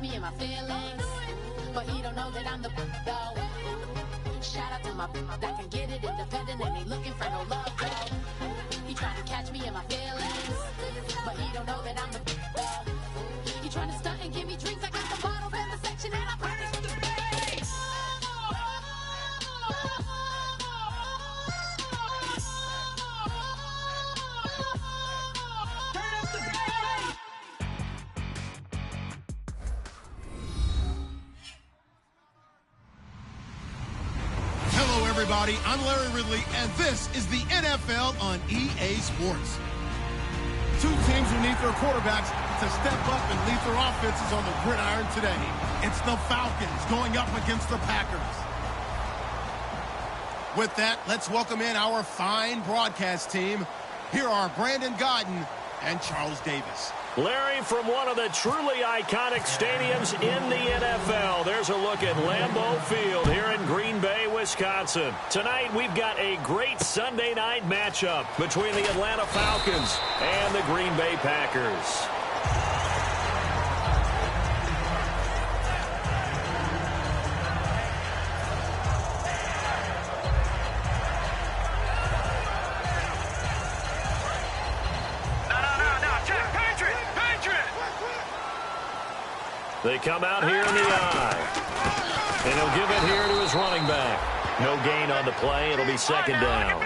me in my feelings, but he don't know that I'm the though. Shout out to my that can get it independent and ain't looking for no love though. He trying to catch me in my feelings, but he don't know that I'm the though. He trying to stunt and give me drinks. I got the bottles in the section and I practice with the bass. Everybody, I'm Larry Ridley, and this is the NFL on EA Sports. Two teams who need their quarterbacks to step up and lead their offenses on the gridiron today. It's the Falcons going up against the Packers. With that, let's welcome in our fine broadcast team. Here are Brandon Godden and Charles Davis. Larry, from one of the truly iconic stadiums in the NFL, there's a look at Lambeau Field here in Green Bay, Wisconsin. Tonight, we've got a great Sunday night matchup between the Atlanta Falcons and the Green Bay Packers. They come out here in the eye. And he'll give it here to his running back. No gain on the play. It'll be second down.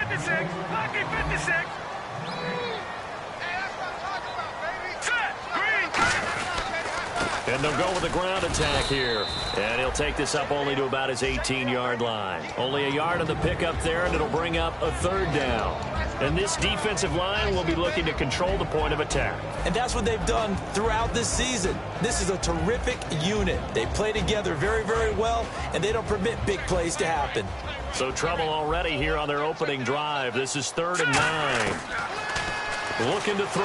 And they'll go with the ground attack here. And he'll take this up only to about his 18-yard line. Only a yard on the pickup there, and it'll bring up a third down. And this defensive line will be looking to control the point of attack. And that's what they've done throughout this season. This is a terrific unit. They play together very, very well, and they don't permit big plays to happen. So trouble already here on their opening drive. This is 3rd and 9. Looking to throw.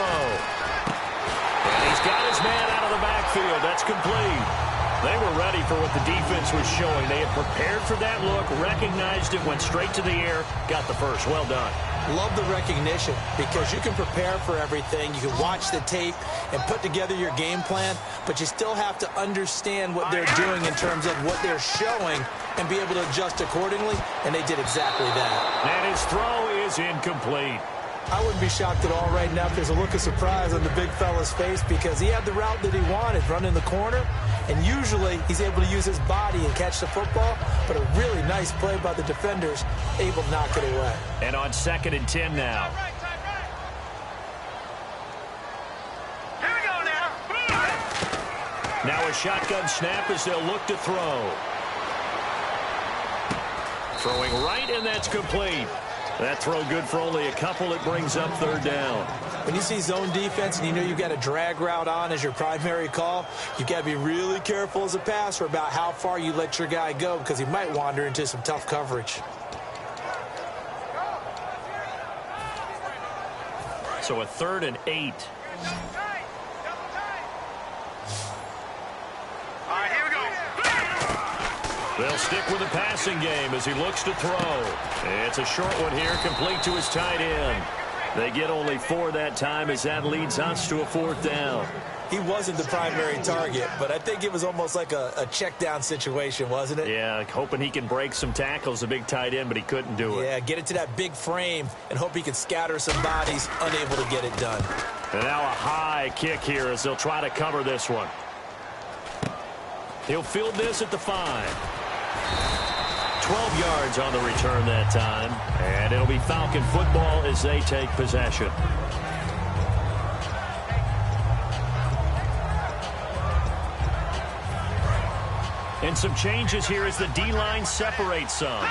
And he's got his man out of the backfield. That's complete. They were ready for what the defense was showing. They had prepared for that look, recognized it, went straight to the air, got the first. Well done. Love the recognition because you can prepare for everything. You can watch the tape and put together your game plan, but you still have to understand what they're doing in terms of what they're showing and be able to adjust accordingly, and they did exactly that. And his throw is incomplete. I wouldn't be shocked at all right now if there's a look of surprise on the big fella's face because he had the route that he wanted, running the corner, and usually he's able to use his body and catch the football, but a really nice play by the defenders, able to knock it away. And on 2nd and 10 now. Here we go now. Now a shotgun snap as they'll look to throw. Throwing right, and that's complete. That throw good for only a couple. It brings up 3rd down. When you see zone defense and you know you've got a drag route on as your primary call, you've got to be really careful as a passer about how far you let your guy go because he might wander into some tough coverage. So a 3rd and 8. They'll stick with the passing game as he looks to throw. It's a short one here, complete to his tight end. They get only 4 that time as that leads us to a 4th down. He wasn't the primary target, but I think it was almost like a check down situation, wasn't it? Yeah, hoping he can break some tackles, a big tight end, but he couldn't do it. Yeah, get it to that big frame and hope he can scatter some bodies, unable to get it done. And now a high kick here as they'll try to cover this one. He'll field this at the 5. 12 yards on the return that time, and it'll be Falcon football as they take possession. And some changes here as the D-line separates some.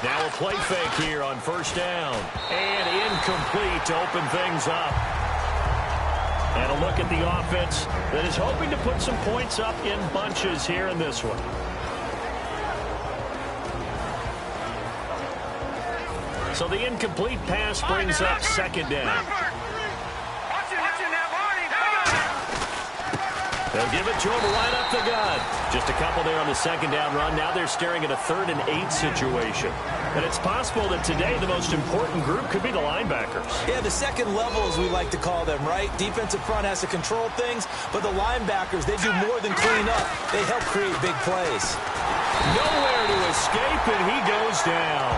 Now a play fake here on 1st down, and incomplete to open things up. And a look at the offense that is hoping to put some points up in bunches here in this one. So the incomplete pass brings up 2nd down. They'll give it to him right up the gut. Just a couple there on the second down run. Now they're staring at a 3rd and 8 situation. And it's possible that today the most important group could be the linebackers. Yeah, the second level, as we like to call them, right? Defensive front has to control things, but the linebackers, they do more than clean up. They help create big plays. Nowhere to escape, and he goes down.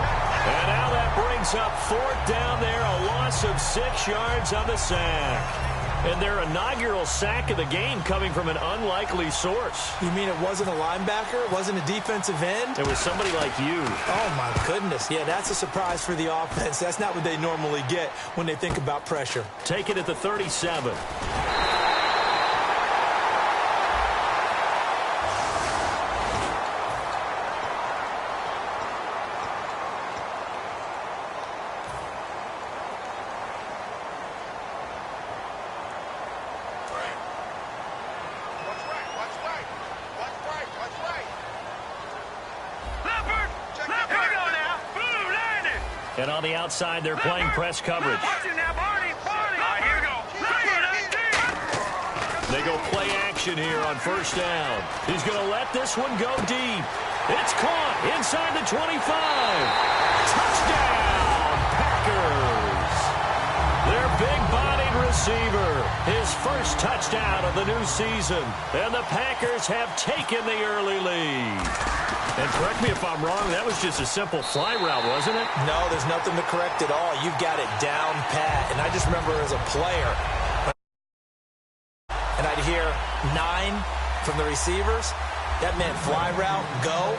And now that brings up 4th down there, a loss of 6 yards on the sack. And their inaugural sack of the game coming from an unlikely source. You mean it wasn't a linebacker? It wasn't a defensive end? It was somebody like you. Oh, my goodness. Yeah, that's a surprise for the offense. That's not what they normally get when they think about pressure. Take it at the 37. And on the outside, they're playing press coverage. They go play action here on 1st down. He's going to let this one go deep. It's caught inside the 25. Touchdown, Packers. Their big-bodied receiver, his first touchdown of the new season. And the Packers have taken the early lead. And correct me if I'm wrong, that was just a simple fly route, wasn't it? No, there's nothing to correct at all. You've got it down pat. And I just remember as a player, and I'd hear 9 from the receivers. That meant fly route, go,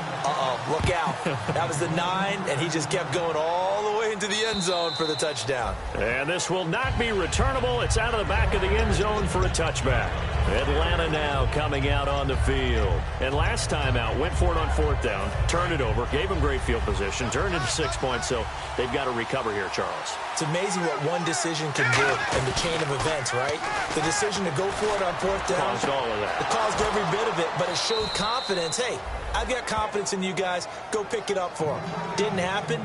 look out. That was the 9, and he just kept going all the way into the end zone for the touchdown. And this will not be returnable. It's out of the back of the end zone for a touchback. Atlanta now coming out on the field. And last time out, went for it on 4th down, turned it over, gave them great field position, turned into 6 points, so they've got to recover here, Charles. It's amazing what one decision can do in the chain of events, right? The decision to go for it on 4th down. Caused all of that. It caused every bit of it, but it showed confidence. Hey, I've got confidence in you guys. Go pick it up for them. Didn't happen.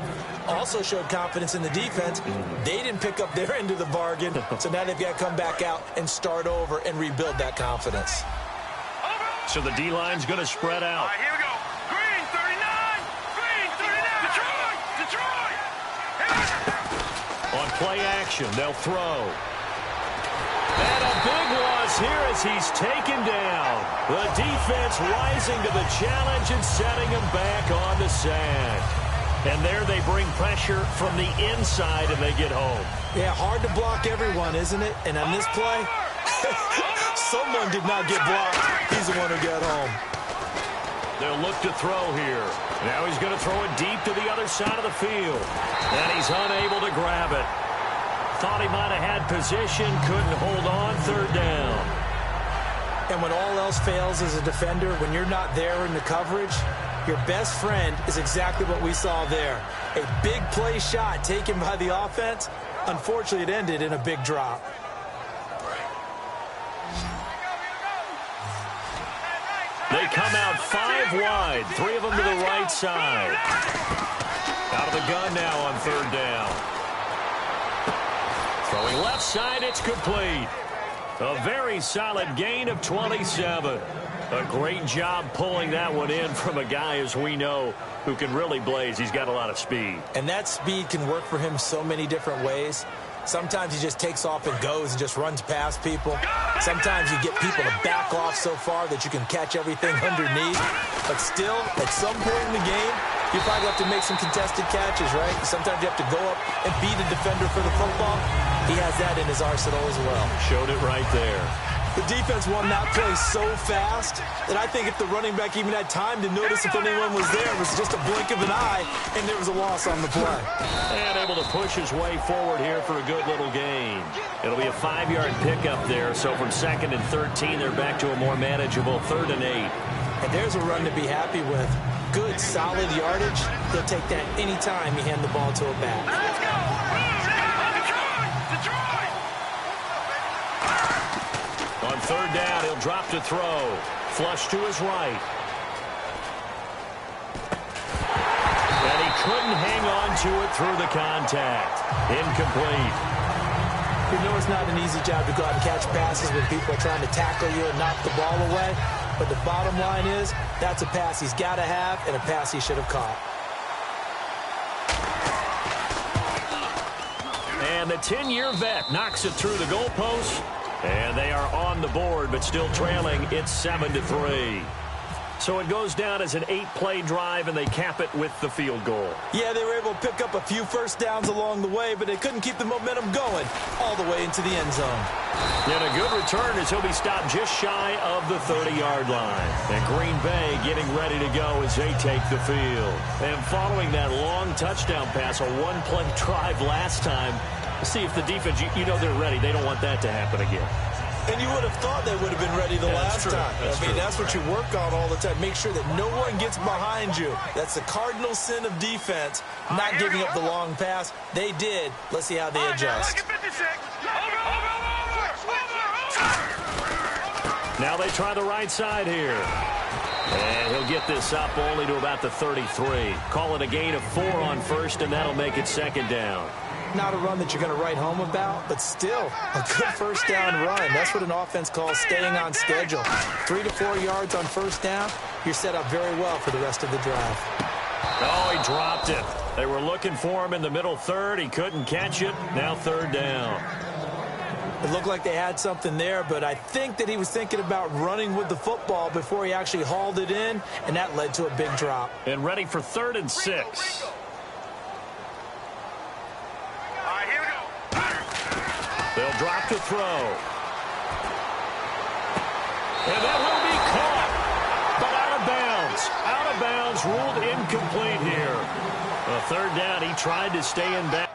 Also showed confidence in the defense. They didn't pick up their end of the bargain, so now they've got to come back out and start over and rebuild that confidence. So the D-line's going to spread out. All right, here we go. Green, 39. Green, 39. Detroit. On play action, they'll throw. And a big loss here as he's taken down. The defense rising to the challenge and setting him back on the sack. And there they bring pressure from the inside and they get home. Yeah, hard to block everyone, isn't it? And on this play, someone did not get blocked. He's the one who got home. They'll look to throw here. Now he's going to throw it deep to the other side of the field. And he's unable to grab it. Thought he might have had position, couldn't hold on, 3rd down. And when all else fails as a defender, when you're not there in the coverage, your best friend is exactly what we saw there. A big play shot taken by the offense. Unfortunately, it ended in a big drop. They come out 5 wide, 3 of them to the right side. Out of the gun now on 3rd down. Throwing left side, it's complete. A very solid gain of 27. A great job pulling that one in from a guy, as we know, who can really blaze. He's got a lot of speed. And that speed can work for him so many different ways. Sometimes he just takes off and goes and just runs past people. Sometimes you get people to back off so far that you can catch everything underneath. But still, at some point in the game, you probably have to make some contested catches, right? Sometimes you have to go up and beat a defender for the football. He has that in his arsenal as well. Showed it right there. The defense won that play so fast that I think if the running back even had time to notice if anyone was there, it was just a blink of an eye, and there was a loss on the play. And able to push his way forward here for a good little gain. It'll be a 5-yard pickup there, so from 2nd and 13, they're back to a more manageable 3rd and 8. And there's a run to be happy with. Good, solid yardage. They'll take that any time you hand the ball to a back. Let's go. Detroit. On 3rd down, he'll drop to throw. Flush to his right. And he couldn't hang on to it through the contact. Incomplete. We know it's not an easy job to go out and catch passes when people are trying to tackle you and knock the ball away. But the bottom line is, that's a pass he's got to have and a pass he should have caught. And the 10-year vet knocks it through the goalpost. And they are on the board, but still trailing. It's 7-3. So it goes down as an 8-play drive, and they cap it with the field goal. Yeah, they were able to pick up a few first downs along the way, but they couldn't keep the momentum going all the way into the end zone. And a good return as he'll be stopped just shy of the 30-yard line. And Green Bay getting ready to go as they take the field. And following that long touchdown pass, a one-play drive last time, see if the defense, you know they're ready. They don't want that to happen again. And you would have thought they would have been ready the last time. That's what you work on all the time. Make sure that no one gets behind you. That's the cardinal sin of defense, not giving up the long pass. They did. Let's see how they adjust. Now they try the right side here. And he'll get this up only to about the 33. Call it a gain of 4 on first, and that'll make it second down. Not a run that you're going to write home about, but still a good first down run. That's what an offense calls staying on schedule. 3 to 4 yards on first down, you're set up very well for the rest of the drive. Oh, he dropped it. They were looking for him in the middle third. He couldn't catch it. Now third down. It looked like they had something there, but I think that he was thinking about running with the football before he actually hauled it in, and that led to a big drop. And ready for 3rd and 6. They'll drop to throw. And that will be caught, but out of bounds. Out of bounds, ruled incomplete here. A 3rd down, he tried to stay in bounds.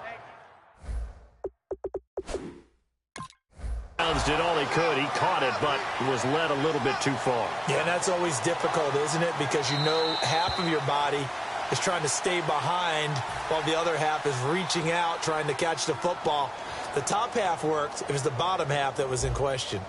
Did all he could. He caught it, but was led a little bit too far. Yeah, and that's always difficult, isn't it? Because you know half of your body is trying to stay behind while the other half is reaching out, trying to catch the football. The top half worked. It was the bottom half that was in question.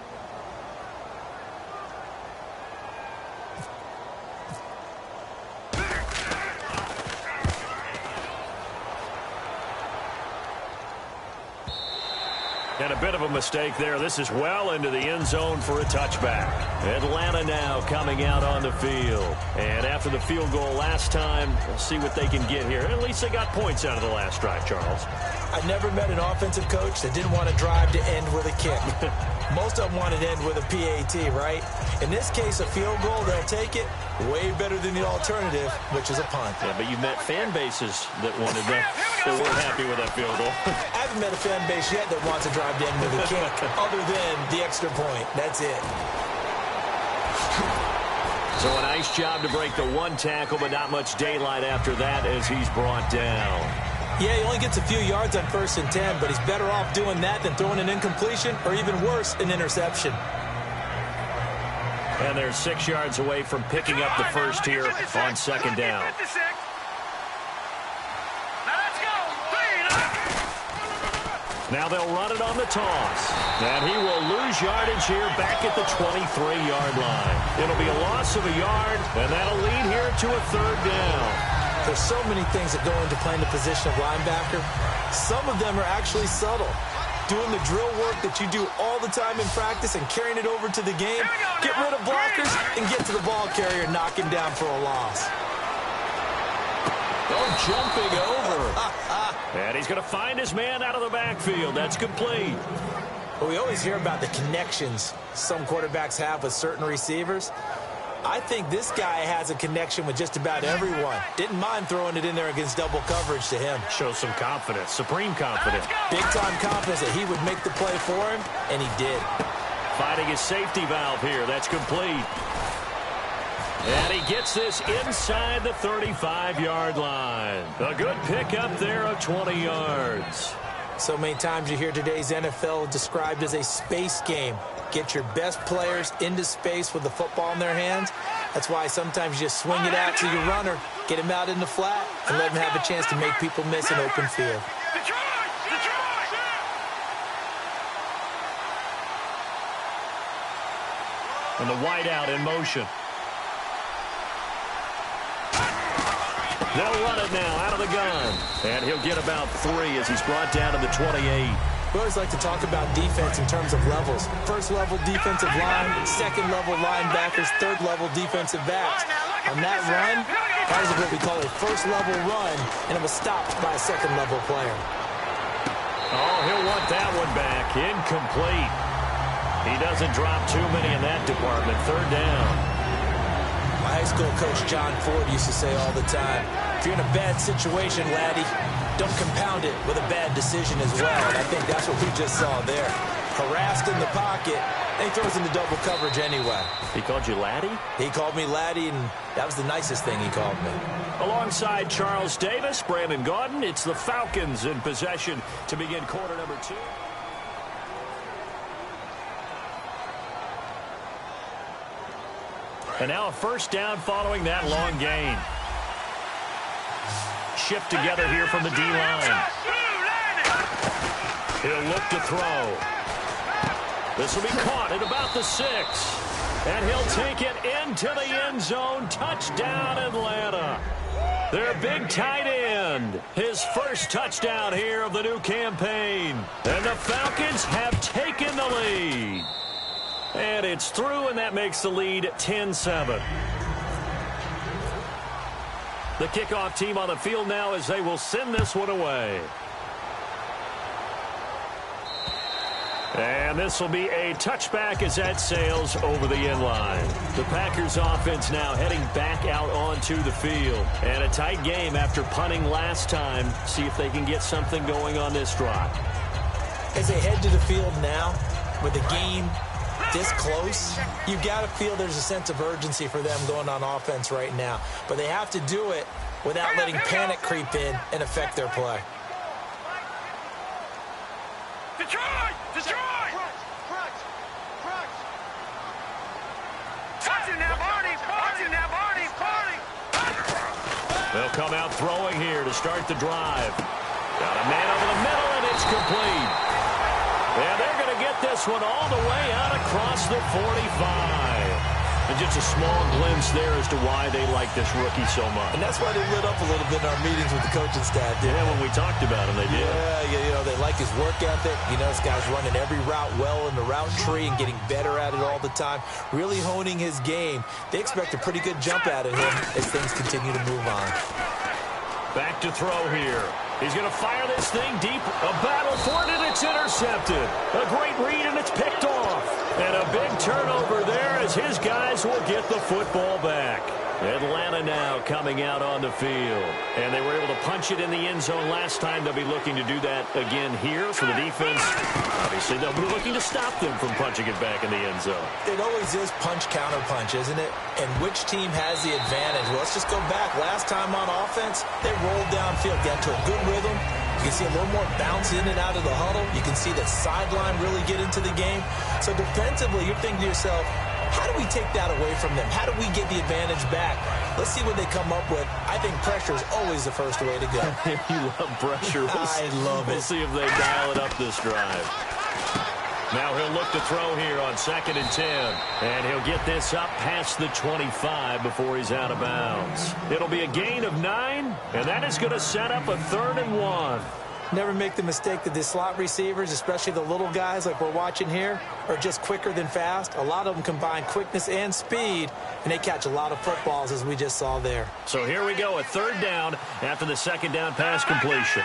And a bit of a mistake there. This is well into the end zone for a touchback. Atlanta now coming out on the field. And after the field goal last time, we'll see what they can get here. At least they got points out of the last drive, Charles. I never met an offensive coach that didn't want a drive to end with a kick. Most of them want it to end with a PAT, right? In this case, a field goal, they'll take it. Way better than the alternative, which is a punt. Yeah, but you've met fan bases that wanted that. They weren't happy with that field goal. I haven't met a fan base yet that wants a drive to end with a kick, other than the extra point. That's it. So a nice job to break the one tackle, but not much daylight after that as he's brought down. Yeah, he only gets a few yards on 1st and 10, but he's better off doing that than throwing an incompletion or even worse, an interception. And they're 6 yards away from picking up the first here on 2nd down. Now they'll run it on the toss. And he will lose yardage here back at the 23-yard line. It'll be a loss of a yard, and that'll lead here to a 3rd down. There's so many things that go into playing the position of linebacker. Some of them are actually subtle. Doing the drill work that you do all the time in practice and carrying it over to the game. Get rid of blockers and get to the ball carrier, knock him down for a loss. Oh, jumping over. And he's going to find his man out of the backfield. That's complete. Well, we always hear about the connections some quarterbacks have with certain receivers. I think this guy has a connection with just about everyone. Didn't mind throwing it in there against double coverage to him. Shows some confidence, supreme confidence. Big-time confidence that he would make the play for him, and he did. Finding his safety valve here. That's complete. And he gets this inside the 35-yard line. A good pickup there of 20 yards. So many times you hear today's NFL described as a space game. Get your best players into space with the football in their hands. That's why sometimes you just swing it out to your runner, get him out in the flat, and let him have a chance to make people miss an open field. And the wideout in motion. They'll run it now out of the gun. And he'll get about 3 as he's brought down to the 28. We always like to talk about defense in terms of levels. First-level defensive line, second-level linebackers, third-level defensive backs. On that run, that is what we call a first-level run, and it was stopped by a second-level player. Oh, he'll want that one back. Incomplete. He doesn't drop too many in that department. Third down. My high school coach, John Ford, used to say all the time, if you're in a bad situation, laddie, don't compound it with a bad decision as well. And I think that's what we just saw there. Harassed in the pocket, and he throws into double coverage anyway. He called you laddie? He called me laddie, and that was the nicest thing he called me. Alongside Charles Davis, Brandon Gaudin, it's the Falcons in possession to begin quarter number 2. And now a first down following that long gain. Shift together here from the D-line. He'll look to throw. This will be caught at about the 6. And he'll take it into the end zone. Touchdown, Atlanta. Their big tight end. His first touchdown here of the new campaign. And the Falcons have taken the lead. And it's through, and that makes the lead 10-7. The kickoff team on the field now as they will send this one away. And this will be a touchback as that sails over the end line. The Packers offense now heading back out onto the field. And a tight game after punting last time. See if they can get something going on this drive. As they head to the field now, with the game this close, you've got to feel there's a sense of urgency for them going on offense right now. But they have to do it without letting panic creep in and affect their play. Detroit! Detroit! Watching that body! Watching that body! They'll come out throwing here to start the drive. Got a man over the middle, and it's complete. And they're going to get this one all the way out across the 45. And just a small glimpse there as to why they like this rookie so much. And that's why they lit up a little bit in our meetings with the coaching staff. Yeah, when we talked about him, they did. Yeah, you know, they like his work ethic. You know, this guy's running every route well in the route tree and getting better at it all the time, really honing his game. They expect a pretty good jump out of him as things continue to move on. Back to throw here. He's going to fire this thing deep. A battle for it, and it's intercepted. A great read, and it's picked off. And a big turnover there as his guys will get the football back. Atlanta now coming out on the field. And they were able to punch it in the end zone last time. They'll be looking to do that again here for the defense. Obviously, they'll be looking to stop them from punching it back in the end zone. It always is punch-counter-punch, isn't it? And which team has the advantage? Well, let's just go back. Last time on offense, they rolled downfield, got to a good rhythm. You can see a little more bounce in and out of the huddle. You can see the sideline really get into the game. So defensively, you're thinking to yourself, how do we take that away from them? How do we get the advantage back? Let's see what they come up with. I think pressure is always the first way to go. You love pressure. I love it. We'll see if they dial it up this drive. Now he'll look to throw here on 2nd and 10. And he'll get this up past the 25 before he's out of bounds. It'll be a gain of 9, and that is going to set up a 3rd and 1. Never make the mistake that the slot receivers, especially the little guys like we're watching here, are just quicker than fast. A lot of them combine quickness and speed, and they catch a lot of footballs, as we just saw there. So here we go, a 3rd down after the 2nd down pass completion.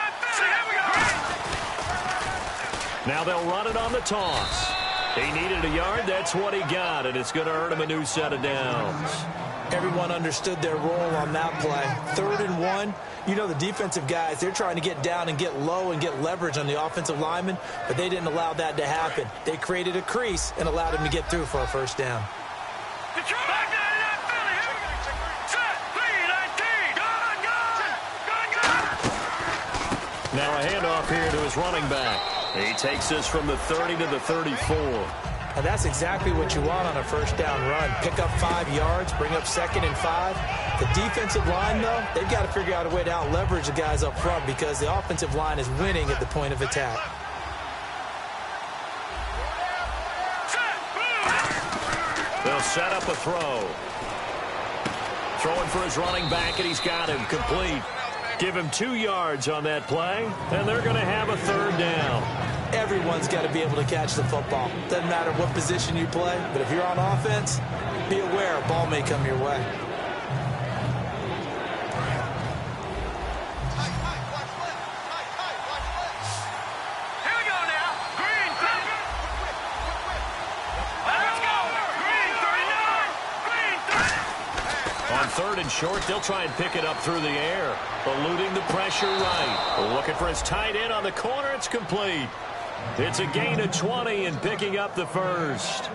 Now they'll run it on the toss. He needed a yard. That's what he got, and it's going to earn him a new set of downs. Everyone understood their role on that play. 3rd and 1. You know, the defensive guys, they're trying to get down and get low and get leverage on the offensive linemen, but they didn't allow that to happen. They created a crease and allowed him to get through for a first down. Now a handoff here to his running back. He takes this from the 30 to the 34. And that's exactly what you want on a first down run. Pick up 5 yards, bring up 2nd and 5. The defensive line, though, they've got to figure out a way to out-leverage the guys up front because the offensive line is winning at the point of attack. They'll set up a throw. Throwing for his running back, and he's got him complete. Give him 2 yards on that play, and they're going to have a 3rd down. Everyone's got to be able to catch the football. Doesn't matter what position you play, but if you're on offense, be aware a ball may come your way. Here we go now. Green, let's go. Green, 39. Green, 30. On third and short, they'll try and pick it up through the air, eluding the pressure right. Looking for his tight end on the corner. It's complete. It's a gain of 20 and picking up the first.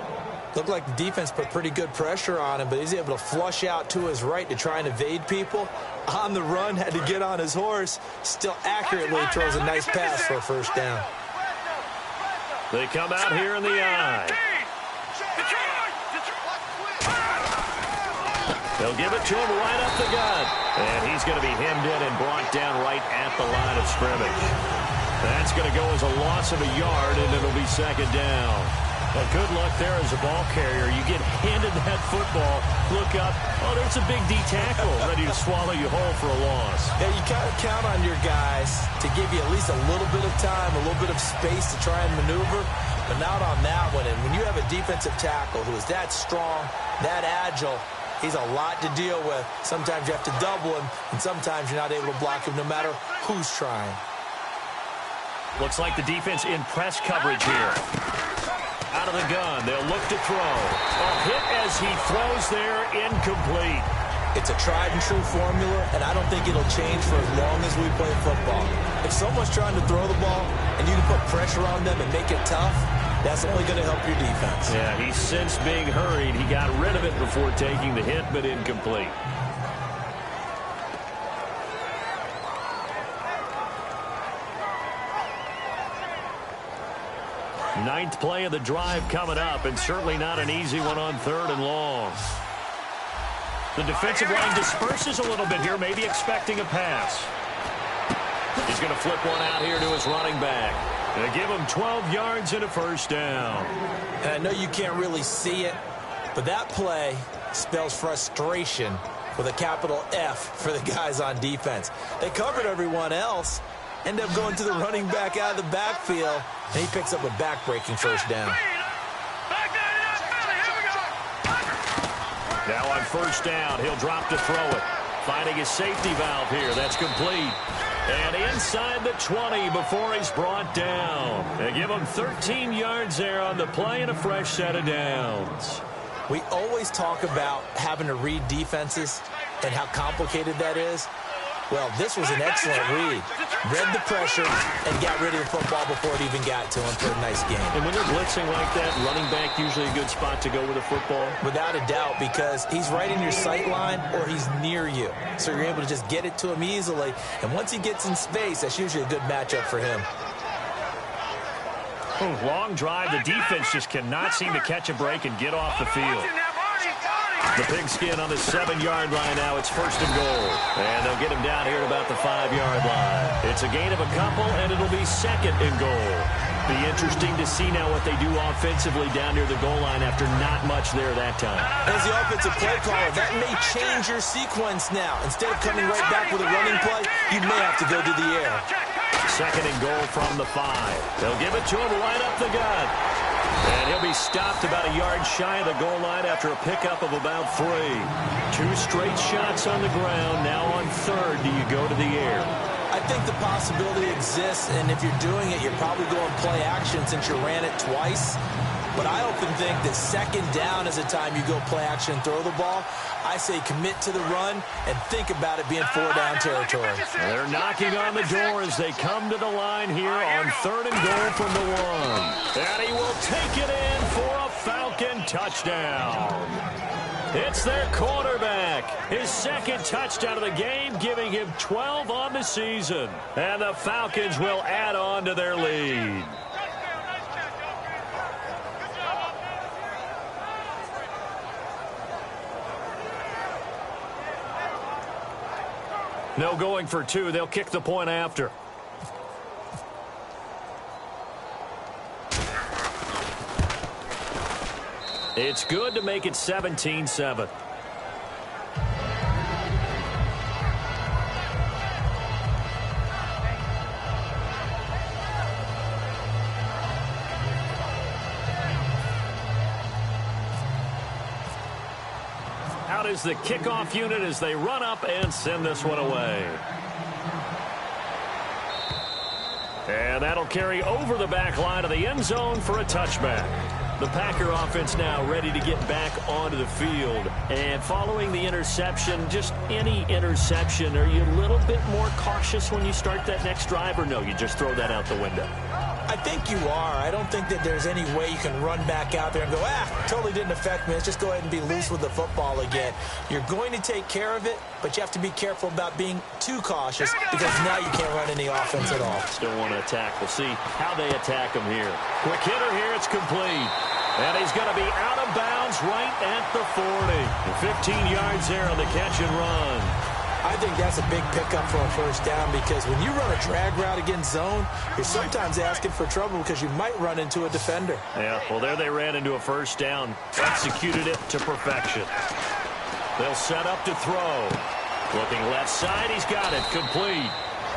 Looked like the defense put pretty good pressure on him, but he's able to flush out to his right to try and evade people. On the run, had to get on his horse. Still accurately throws a nice pass for a first down. They come out here in the eye. They'll give it to him right up the gut. And he's going to be hemmed in and brought down right at the line of scrimmage. That's going to go as a loss of a yard, and it'll be second down. Well, good luck there as a ball carrier. You get handed that football, look up, oh, there's a big D tackle ready to swallow you whole for a loss. Yeah, you kind of count on your guys to give you at least a little bit of time, a little bit of space to try and maneuver, but not on that one. And when you have a defensive tackle who is that strong, that agile, he's a lot to deal with. Sometimes you have to double him, and sometimes you're not able to block him no matter who's trying. Looks like the defense in press coverage here. Out of the gun, they'll look to throw. A hit as he throws there, incomplete. It's a tried and true formula, and I don't think it'll change for as long as we play football. If someone's trying to throw the ball and you can put pressure on them and make it tough, that's only going to help your defense. Yeah, he's since being hurried. He got rid of it before taking the hit, but incomplete. Ninth play of the drive coming up, and certainly not an easy one on third and long. The defensive line disperses a little bit here, maybe expecting a pass. He's going to flip one out here to his running back. They give him 12 yards and a first down. And I know you can't really see it, but that play spells frustration with a capital F for the guys on defense. They covered everyone else, end up going to the running back out of the backfield, and he picks up a back-breaking first down. Now on first down, he'll drop to throw it. Finding his safety valve here. That's complete. And inside the 20 before he's brought down. They give him 13 yards there on the play and a fresh set of downs. We always talk about having to read defenses and how complicated that is. Well, this was an excellent read. Read the pressure and got rid of the football before it even got to him for a nice game. And when they're blitzing like that, running back usually a good spot to go with a football? Without a doubt, because he's right in your sight line or he's near you. So you're able to just get it to him easily. And once he gets in space, that's usually a good matchup for him. Long drive. The defense just cannot seem to catch a break and get off the field. The pigskin on the 7-yard line now. It's first and goal. And they'll get him down here at about the 5-yard line. It's a gain of a couple, and it'll be second and goal. Be interesting to see now what they do offensively down near the goal line after not much there that time. As the offensive play caller, that may change your sequence now. Instead of coming right back with a running play, you may have to go to the air. Second and goal from the 5. They'll give it to him right up the gut. And he'll be stopped about a yard shy of the goal line after a pickup of about 3. 2 straight shots on the ground. Now on third, do you go to the air? I think the possibility exists, and if you're doing it, you're probably going play action since you ran it twice. But I often think that second down is the time you go play action and throw the ball. I say commit to the run and think about it being 4-down territory. They're knocking on the door as they come to the line here on third and goal from the 1. And he will take it in for a Falcon touchdown. It's their quarterback. His second touchdown of the game, giving him 12 on the season. And the Falcons will add on to their lead. No going for 2. They'll kick the point after. It's good to make it 17-7. is the kickoff unit as they run up and send this one away. And that'll carry over the back line of the end zone for a touchback. The Packer offense now ready to get back onto the field. And following the interception, just any interception, are you a little bit more cautious when you start that next drive, or no, you just throw that out the window? I think you are. I don't think that there's any way you can run back out there and go, totally didn't affect me. Let's just go ahead and be loose with the football again. You're going to take care of it, but you have to be careful about being too cautious because now you can't run any offense at all. Still want to attack. We'll see how they attack him here. Quick hitter here. It's complete. And he's going to be out of bounds right at the 40. 15 yards there on the catch and run. I think that's a big pickup for a first down because when you run a drag route against zone, you're sometimes asking for trouble because you might run into a defender. Yeah, well, there they ran into a first down. Executed it to perfection. They'll set up to throw. Looking left side, he's got it. Complete.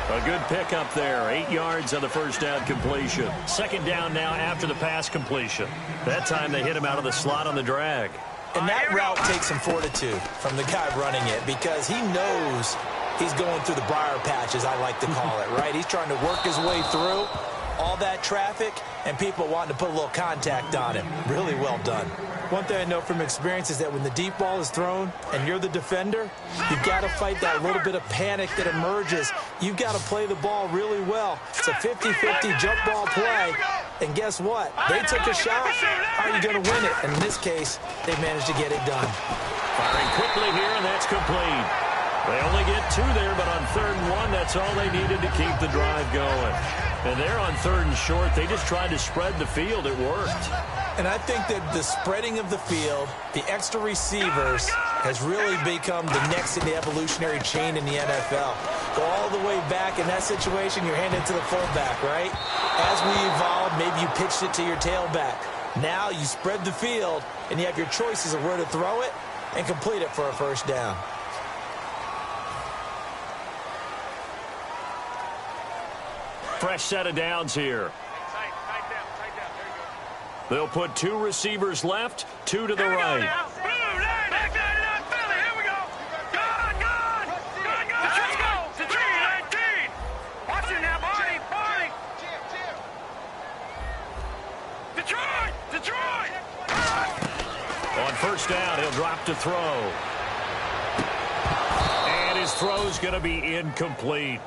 A good pickup there. 8 yards on the first down completion. Second down now after the pass completion. That time they hit him out of the slot on the drag. And that route takes some fortitude from the guy running it because he knows he's going through the briar patch, as I like to call it, right? He's trying to work his way through all that traffic and people wanting to put a little contact on him. Really well done. One thing I know from experience is that when the deep ball is thrown and you're the defender, you've got to fight that little bit of panic that emerges. You've got to play the ball really well. It's a 50-50 jump ball play. And guess what? They took a shot. How are you going to win it? And in this case, they managed to get it done. Firing quickly here, and that's complete. They only get 2 there, but on 3rd and 1, that's all they needed to keep the drive going. And they're on 3rd and short. They just tried to spread the field. It worked. And I think that the spreading of the field, the extra receivers, has really become the next in the evolutionary chain in the NFL. Go all the way back in that situation, you're handed to the fullback, right? As we evolved, maybe you pitched it to your tailback. Now you spread the field, and you have your choices of where to throw it and complete it for a first down. Fresh set of downs here. Tight down. There you go. They'll put 2 receivers left, 2 to the right. Blue line, Philly, here we go. Gone. Let's go. To 19. Watch it now, Barney. Detroit. On first down, he'll drop to throw. And his throw's going to be incomplete.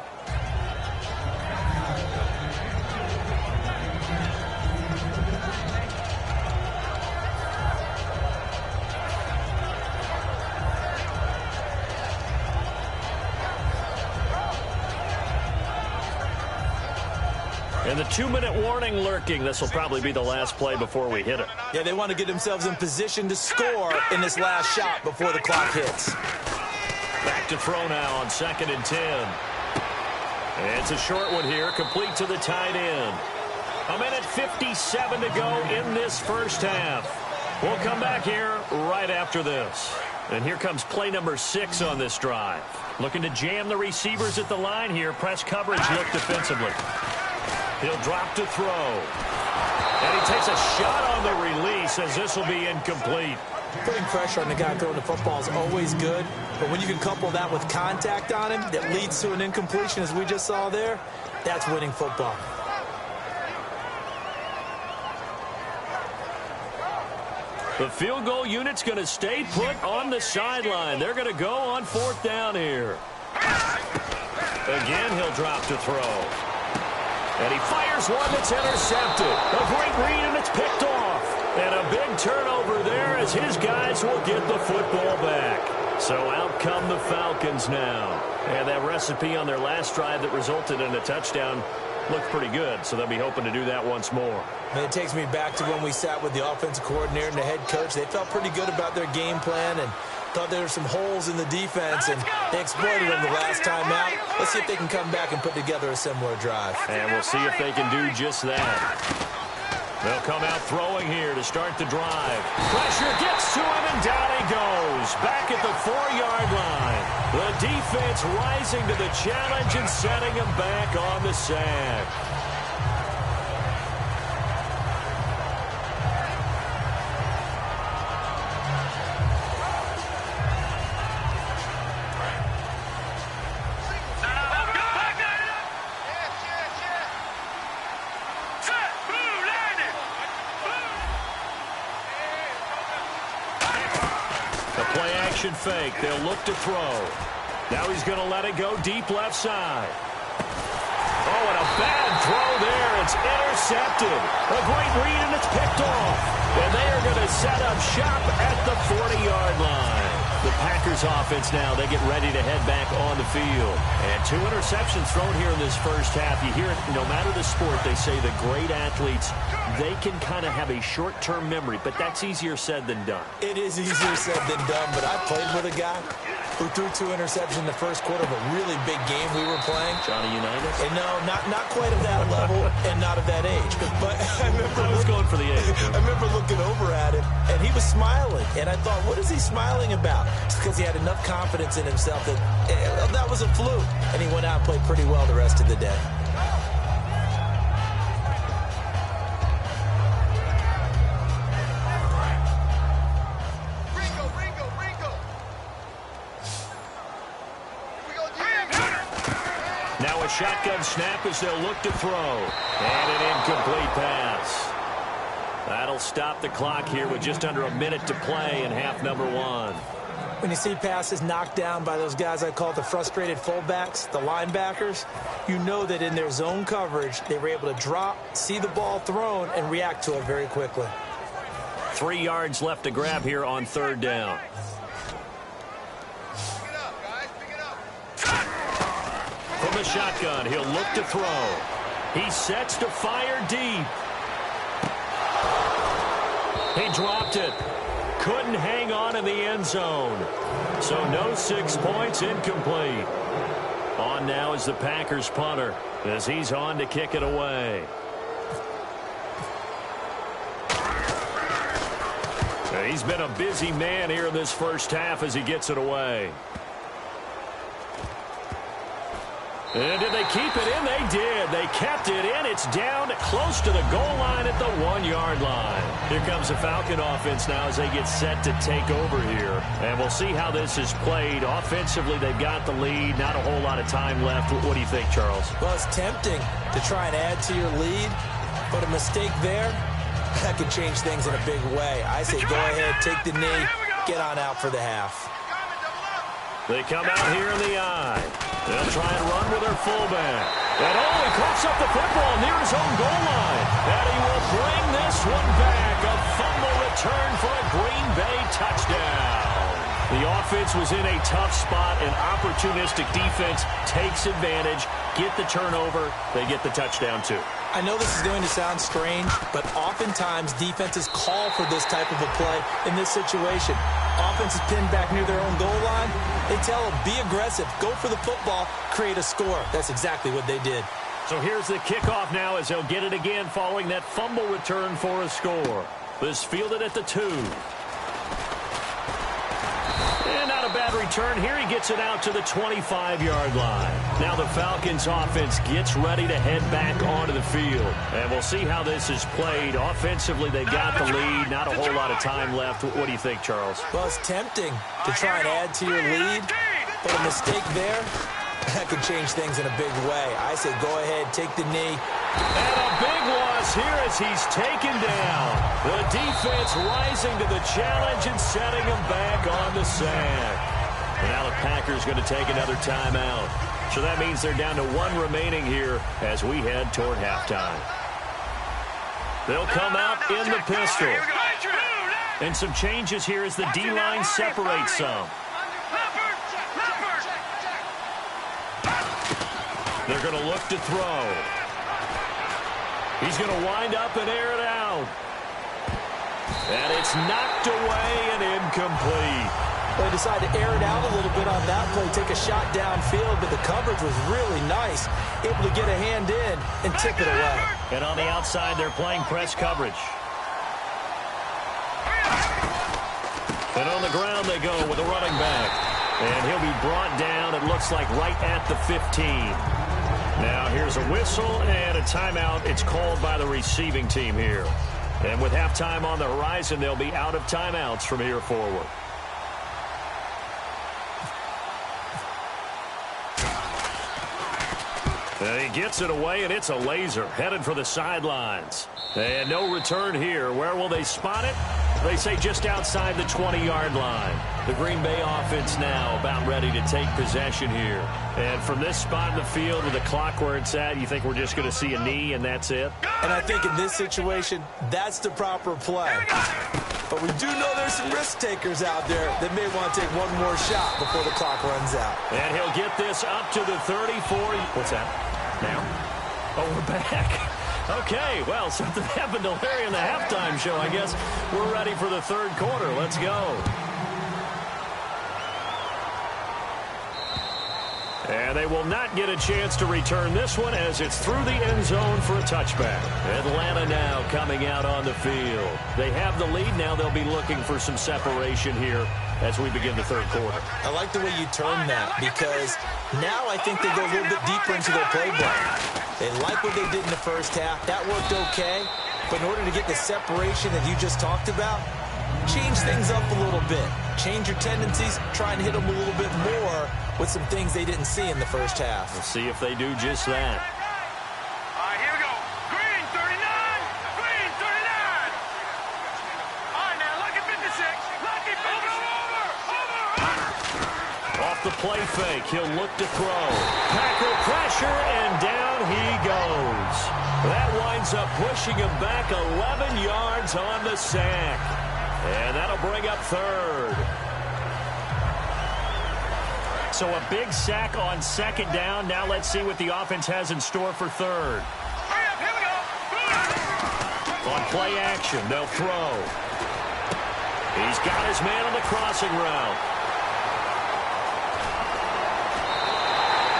And the 2-minute warning lurking. This will probably be the last play before we hit it. Yeah, they want to get themselves in position to score in this last shot before the clock hits. Back to throw now on 2nd and 10. And it's a short one here, complete to the tight end. 1:57 to go in this first half. We'll come back here right after this. And here comes play number 6 on this drive. Looking to jam the receivers at the line here. Press coverage look defensively. He'll drop to throw. And he takes a shot on the release as this will be incomplete. Putting pressure on the guy throwing the football is always good, but when you can couple that with contact on him that leads to an incompletion, as we just saw there, that's winning football. The field goal unit's going to stay put on the sideline. They're going to go on 4th down here. Again, he'll drop to throw. And he fires one that's intercepted. A great read, and it's picked off. And a big turnover there as his guys will get the football back. So out come the Falcons now. And that recipe on their last drive that resulted in a touchdown looked pretty good, so they'll be hoping to do that once more. And it takes me back to when we sat with the offensive coordinator and the head coach. They felt pretty good about their game plan and thought there were some holes in the defense, and they exploited them the last time out. Let's see if they can come back and put together a similar drive. And we'll see if they can do just that. They'll come out throwing here to start the drive. Pressure gets to him, and down he goes. Back at the 4-yard line. The defense rising to the challenge and setting him back on the sack. Play-action fake. They'll look to throw. Now he's going to let it go deep left side. Oh, and a bad throw there. It's intercepted. A great read, and it's picked off. And they are going to set up shop at the 40-yard line. The Packers offense now, they get ready to head back on the field. And 2 interceptions thrown here in this first half. You hear it, no matter the sport, they say the great athletes, they can kind of have a short-term memory, but that's easier said than done. It is easier said than done, but I played with a guy who threw 2 interceptions in the first quarter of a really big game we were playing. Johnny Unitas? And no, not quite of that level and not of that age. But I was going for the age. I remember looking over at him, and he was smiling. And I thought, what is he smiling about? It's because he had enough confidence in himself that was a fluke. And he went out and played pretty well the rest of the day. Now a shotgun snap as they'll look to throw. And an incomplete pass. That'll stop the clock here with just under a minute to play in half number 1. When you see passes knocked down by those guys I call the frustrated fullbacks, the linebackers, you know that in their zone coverage, they were able to drop, see the ball thrown, and react to it very quickly. 3 yards left to grab here on 3rd down. From the shotgun, he'll look to throw. He sets to fire deep. He dropped it. Couldn't hang on in the end zone. So no 6 points, incomplete. On now is the Packers punter as he's on to kick it away. He's been a busy man here in this first half as he gets it away. And did they keep it in? They did. They kept it in. It's down close to the goal line at the 1-yard line. Here comes the Falcon offense now as they get set to take over here. And we'll see how this is played. Offensively, they've got the lead. Not a whole lot of time left. What do you think, Charles? Well, it's tempting to try and add to your lead, but a mistake there, that could change things in a big way. I say go ahead, take the knee, get on out for the half. They come out here in the eye. They'll try and run with their fullback. And he coughs up the football near his own goal line. And he will bring this one back. A fumble return for a Green Bay touchdown. The offense was in a tough spot, and opportunistic defense takes advantage, get the turnover, they get the touchdown too. I know this is going to sound strange, but oftentimes defenses call for this type of a play in this situation. Offense is pinned back near their own goal line. They tell them, be aggressive, go for the football, create a score. That's exactly what they did. So here's the kickoff now as they'll get it again following that fumble return for a score. This fielded at the 2. And not a bad return here. He gets it out to the 25-yard line. Now the Falcons offense gets ready to head back onto the field. And we'll see how this is played. Offensively, they got the lead. Not a whole lot of time left. What do you think, Charles? Well, it's tempting to try and add to your lead, but a mistake there, that could change things in a big way. I say go ahead, take the knee. And a big loss here as he's taken down. The defense rising to the challenge and setting him back on the sack. And now the Packers going to take another timeout. So that means they're down to 1 remaining here as we head toward halftime. They'll come out in the pistol. And some changes here as the D-line separates some. They're going to look to throw. He's going to wind up and air it out. And it's knocked away and incomplete. They decided to air it out a little bit on that play, take a shot downfield, but the coverage was really nice. Able to get a hand in and tip it away. And on the outside, they're playing press coverage. And on the ground they go with a running back. And he'll be brought down, it looks like, right at the 15. Now here's a whistle and a timeout. It's called by the receiving team here. And with halftime on the horizon, they'll be out of timeouts from here forward. And he gets it away, and it's a laser headed for the sidelines. And no return here. Where will they spot it? They say just outside the 20-yard line. The Green Bay offense now about ready to take possession here. And from this spot in the field with the clock where it's at, you think we're just going to see a knee and that's it? And I think in this situation, that's the proper play. But we do know there's some risk takers out there that may want to take one more shot before the clock runs out. And he'll get this up to the 34. What's that? Now? Oh, we're back. Okay, well, something happened to Larry in the halftime show, I guess. We're ready for the third quarter. Let's go. And they will not get a chance to return this one as it's through the end zone for a touchback. Atlanta now coming out on the field. They have the lead. Now they'll be looking for some separation here as we begin the third quarter. I like the way you turn that because now I think they go a little bit deeper into their playbook. They like what they did in the first half. That worked okay. But in order to get the separation that you just talked about, change things up a little bit. Change your tendencies. Try and hit them a little bit more with some things they didn't see in the first half. We'll see if they do just that. All right, here we go. Green 39. Green 39. All right, now, lucky 56. Lucky 56. Over. Off the play fake, he'll look to throw. Packer pressure, and down he goes. That winds up pushing him back 11 yards on the sack. And that'll bring up third. So a big sack on second down. Now let's see what the offense has in store for third. Hurry up, here we go. On play action, they'll throw. He's got his man on the crossing route.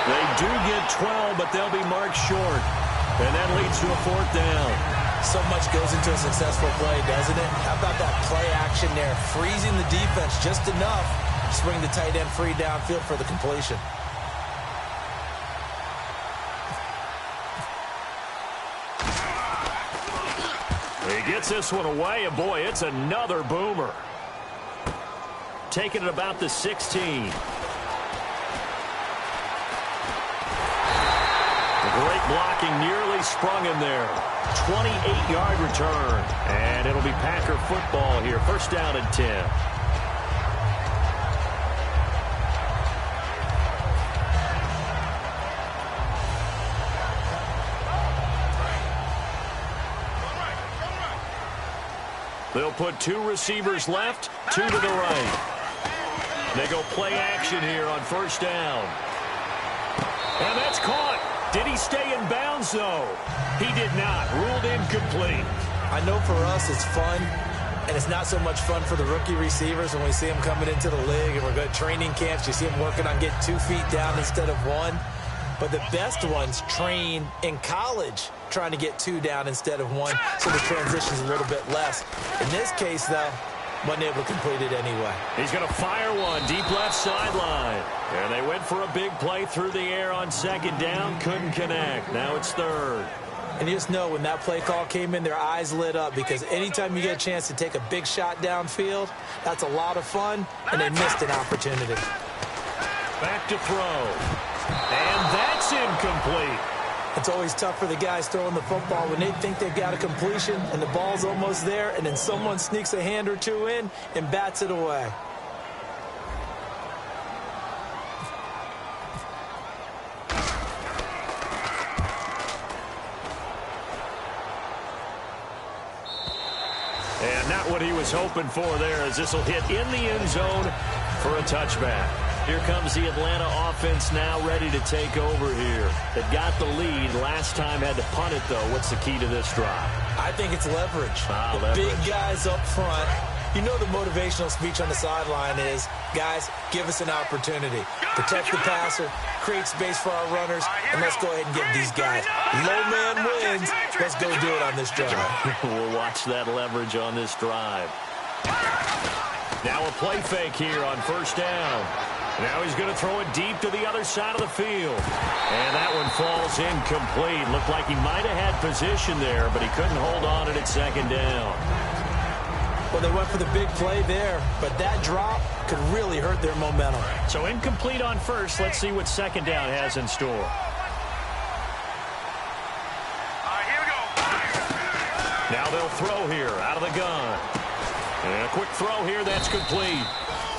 They do get 12, but they'll be marked short. And that leads to a fourth down. So much goes into a successful play, doesn't it? How about that play action there? Freezing the defense just enough to bring the tight end free downfield for the completion. He gets this one away, and boy, it's another boomer. Taking it about the 16. Great blocking, nearly sprung him there. 28-yard return. And it'll be Packer football here. First down and 10. They'll put two receivers left, two to the right. They go play action here on first down. And that's caught. Did he stay in bounds, though? He did not. Ruled incomplete. I know for us it's fun, and it's not so much fun for the rookie receivers when we see them coming into the league and we're going to training camps. You see them working on getting 2 feet down instead of 1. But the best ones train in college trying to get 2 down instead of 1, so the transition's a little bit less. In this case, though, wasn't able to complete it anyway. He's going to fire one deep left sideline. And they went for a big play through the air on second down. Couldn't connect. Now it's third. And you just know when that play call came in, their eyes lit up because anytime you get a chance to take a big shot downfield, that's a lot of fun, and they missed an opportunity. Back to throw. And that's incomplete. It's always tough for the guys throwing the football when they think they've got a completion and the ball's almost there, and then someone sneaks a hand or two in and bats it away. And not what he was hoping for there, as this will hit in the end zone for a touchback. Here comes the Atlanta offense now ready to take over here. They've got the lead. Last time had to punt it, though. What's the key to this drive? I think it's leverage. Leverage. Big guys up front. You know the motivational speech on the sideline is, guys, give us an opportunity. Protect the passer, create space for our runners, and let's go ahead and get these guys. Low man wins. Let's go do it on this drive. We'll watch that leverage on this drive. Now a play fake here on first down. Now he's going to throw it deep to the other side of the field. And that one falls incomplete. Looked like he might have had position there, but he couldn't hold on at second down. Well, they went for the big play there, but that drop could really hurt their momentum. So incomplete on first. Let's see what second down has in store. All right, here we go. Now they'll throw here out of the gun. And a quick throw here, that's complete.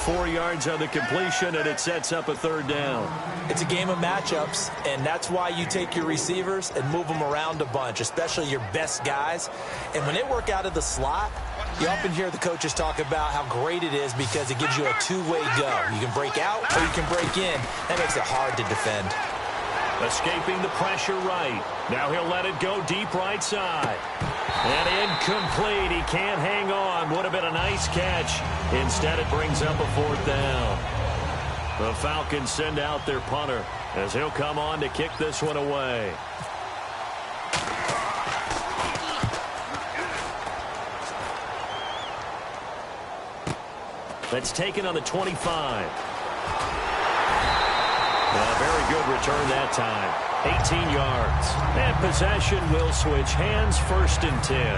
4 yards on the completion, and it sets up a third down. It's a game of matchups, and that's why you take your receivers and move them around a bunch, especially your best guys. And when they work out of the slot, you often hear the coaches talk about how great it is because it gives you a two-way go. You can break out or you can break in. That makes it hard to defend. Escaping the pressure right. Now he'll let it go deep right side. And incomplete. He can't hang on. Would have been a nice catch. Instead, it brings up a fourth down. The Falcons send out their punter as he'll come on to kick this one away. That's taken on the 25. A very good return that time. 18 yards. And possession will switch hands, 1st and 10.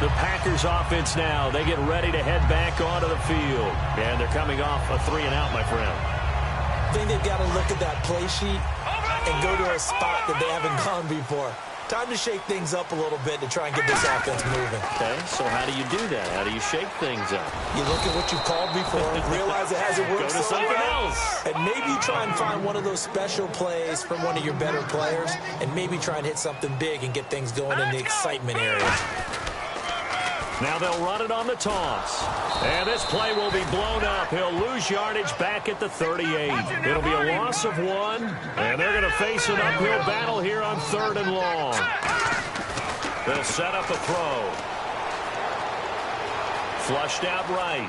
The Packers offense now. They get ready to head back onto the field. And they're coming off a 3-and-out, my friend. I think they've got to look at that play sheet and go to a spot that they haven't gone before. Time to shake things up a little bit to try and get this offense moving. Okay, so how do you do that? How do you shake things up? You look at what you've called before, realize it hasn't worked. Go to something else. And maybe try and find one of those special plays from one of your better players, and maybe try and hit something big and get things going in the excitement area. Now they'll run it on the toss. And this play will be blown up. He'll lose yardage back at the 38. It'll be a loss of 1. And they're going to face an uphill battle here on 3rd and long. They'll set up a throw. Flushed out right.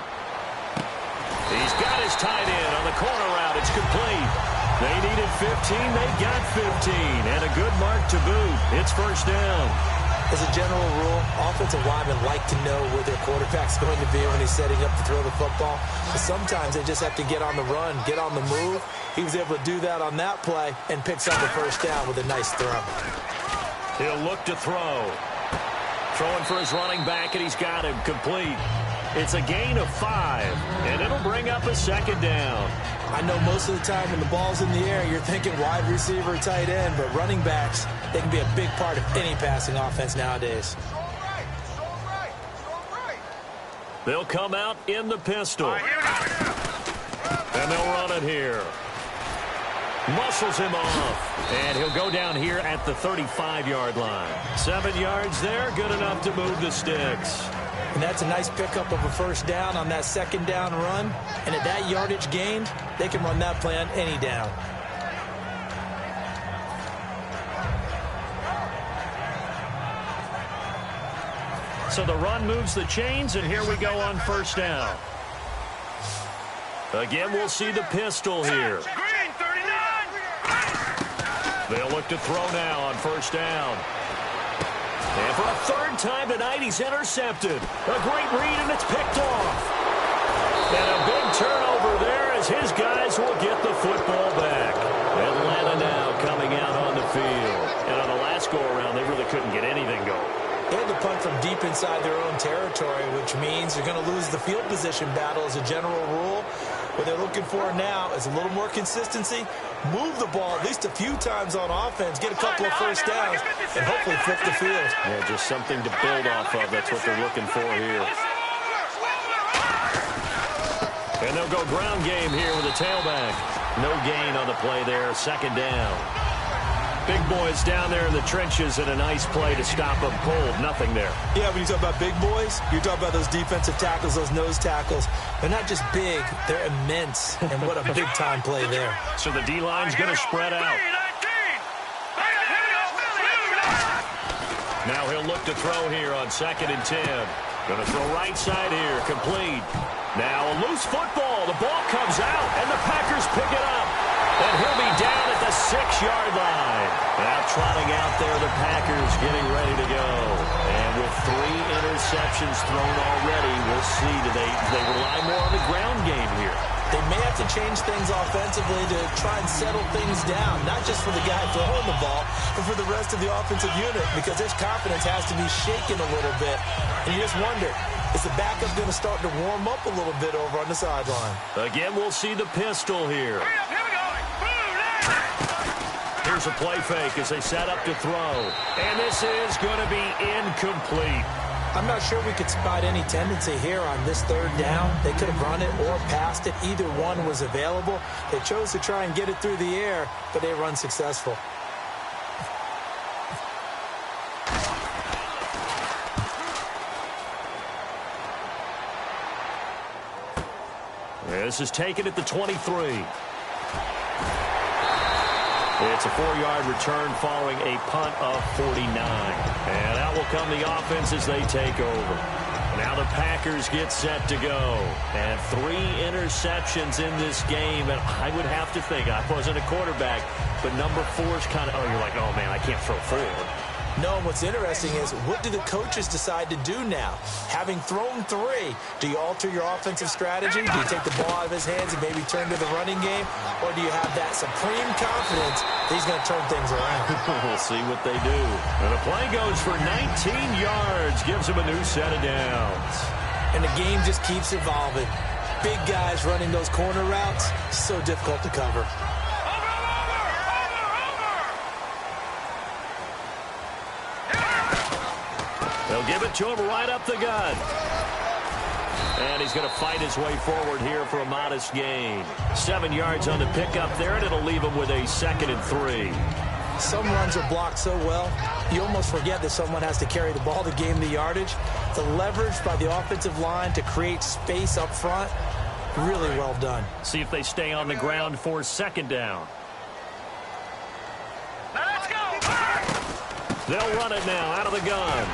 He's got his tight end on the corner route. It's complete. They needed 15. They got 15. And a good mark to boot. It's 1st down. As a general rule, offensive linemen like to know where their quarterback's going to be when he's setting up to throw the football. But sometimes they just have to get on the run, get on the move. He was able to do that on that play and picks up the 1st down with a nice throw. He'll look to throw. Throwing for his running back, and he's got him complete. It's a gain of 5, and it'll bring up a 2nd down. I know most of the time when the ball's in the air, you're thinking wide receiver, tight end, but running backs, they can be a big part of any passing offense nowadays. They'll come out in the pistol. And they'll run it here. Muscles him off. And he'll go down here at the 35-yard line. 7 yards there, good enough to move the sticks. And that's a nice pickup of a 1st down on that 2nd down run. And at that yardage gained, they can run that play on any down. So the run moves the chains, and here we go on 1st down. Again, we'll see the pistol here. Green, 39. They'll look to throw now on 1st down. And for a 3rd time tonight, he's intercepted. A great read, and it's picked off. And a big turnover there as his guys will get the football back. Atlanta now coming out on the field. And on the last go-around, they really couldn't get anything going. They had to punt from deep inside their own territory, which means they're going to lose the field position battle as a general rule. What they're looking for now is a little more consistency, move the ball at least a few times on offense, get a couple of 1st downs, and hopefully flip the field. Yeah, just something to build off of. That's what they're looking for here. And they'll go ground game here with a tailback. No gain on the play there, 2nd down. Big boys down there in the trenches, and a nice play to stop them cold. Nothing there. Yeah, when you talk about big boys, you're talking about those defensive tackles, those nose tackles. They're not just big, they're immense. And what a big-time play there. So the D-line's going to spread out. Now he'll look to throw here on 2nd and 10. Going to throw right side here, complete. Now a loose football. The ball comes out, and the Packers pick it up. And he'll be down at the 6-yard line. Now trotting out there, the Packers getting ready to go. And with 3 interceptions thrown already, we'll see. Do they rely more on the ground game here? They may have to change things offensively to try and settle things down, not just for the guy throwing the ball, but for the rest of the offensive unit, because his confidence has to be shaken a little bit. And you just wonder, is the backup going to start to warm up a little bit over on the sideline? Again, we'll see the pistol here. Here's a play fake as they set up to throw. And this is going to be incomplete. I'm not sure we could spot any tendency here on this third down. They could have run it or passed it. Either one was available. They chose to try and get it through the air, but they were unsuccessful. This is taken at the 23. It's a 4-yard return following a punt of 49. And out will come the offense as they take over. Now the Packers get set to go. And 3 interceptions in this game. And I would have to think, I wasn't a quarterback, but number 4 is kind of, oh, you're like, oh, man, I can't throw 4. No, and what's interesting is, what do the coaches decide to do now? Having thrown 3, do you alter your offensive strategy? Do you take the ball out of his hands and maybe turn to the running game? Or do you have that supreme confidence that he's going to turn things around? We'll see what they do. And the play goes for 19 yards, gives him a new set of downs. And the game just keeps evolving. Big guys running those corner routes, so difficult to cover. They'll give it to him right up the gut. And he's going to fight his way forward here for a modest gain. 7 yards on the pickup there, and it'll leave him with a 2nd and 3. Some runs are blocked so well, you almost forget that someone has to carry the ball to gain the yardage. The leverage by the offensive line to create space up front, really well done. See if they stay on the ground for 2nd down. Let's go! They'll run it now out of the gun.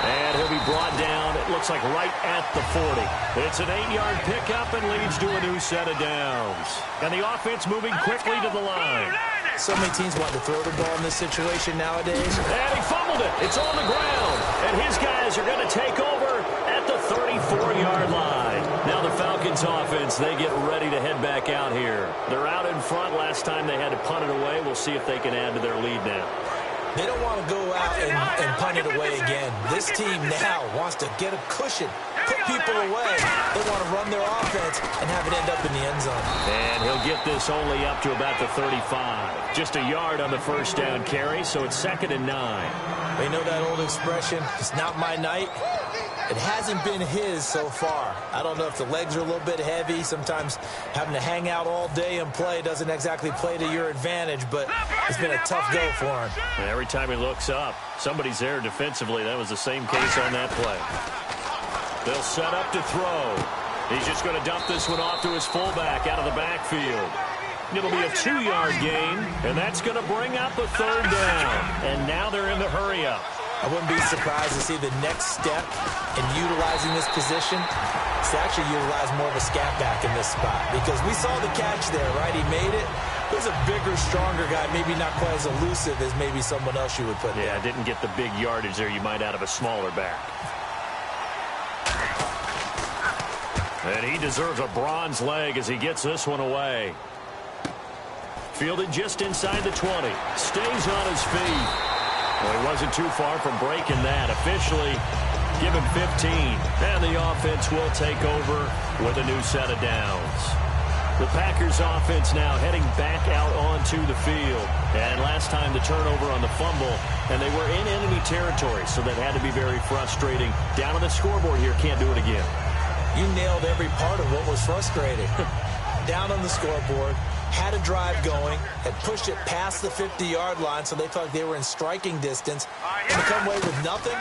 And he'll be brought down, it looks like right at the 40. It's an 8-yard pickup and leads to a new set of downs. And the offense moving quickly to the line. So many teams want to throw the ball in this situation nowadays. And he fumbled it. It's on the ground. And his guys are going to take over at the 34-yard line. Now the Falcons offense, they get ready to head back out here. They're out in front. Last time they had to punt it away. We'll see if they can add to their lead now. They don't want to go out and punt it away again. This team now wants to get a cushion, put people away. They want to run their offense and have it end up in the end zone. And he'll get this only up to about the 35. Just a yard on the first down carry, so it's 2nd and 9. You know that old expression, it's not my night? It hasn't been his so far. I don't know if the legs are a little bit heavy. Sometimes having to hang out all day and play doesn't exactly play to your advantage, but it's been a tough go for him. And every time he looks up, somebody's there defensively. That was the same case on that play. They'll set up to throw. He's just going to dump this one off to his fullback out of the backfield. It'll be a 2-yard gain, and that's going to bring up a 3rd down. And now they're in the hurry-up. I wouldn't be surprised to see the next step in utilizing this position is to actually utilize more of a scat back in this spot, because we saw the catch there, right? He made it. He's a bigger, stronger guy, maybe not quite as elusive as maybe someone else you would put there. Yeah, didn't get the big yardage there you might out of a smaller back. And he deserves a bronze leg as he gets this one away. Fielded just inside the 20. Stays on his feet. Well, he wasn't too far from breaking that. Officially, give him 15. And the offense will take over with a new set of downs. The Packers offense now heading back out onto the field. And last time the turnover on the fumble, and they were in enemy territory, so that had to be very frustrating. Down on the scoreboard here, can't do it again. You nailed every part of what was frustrating. Down on the scoreboard, had a drive going, had pushed it past the 50-yard line, so they thought they were in striking distance, and to come away with nothing,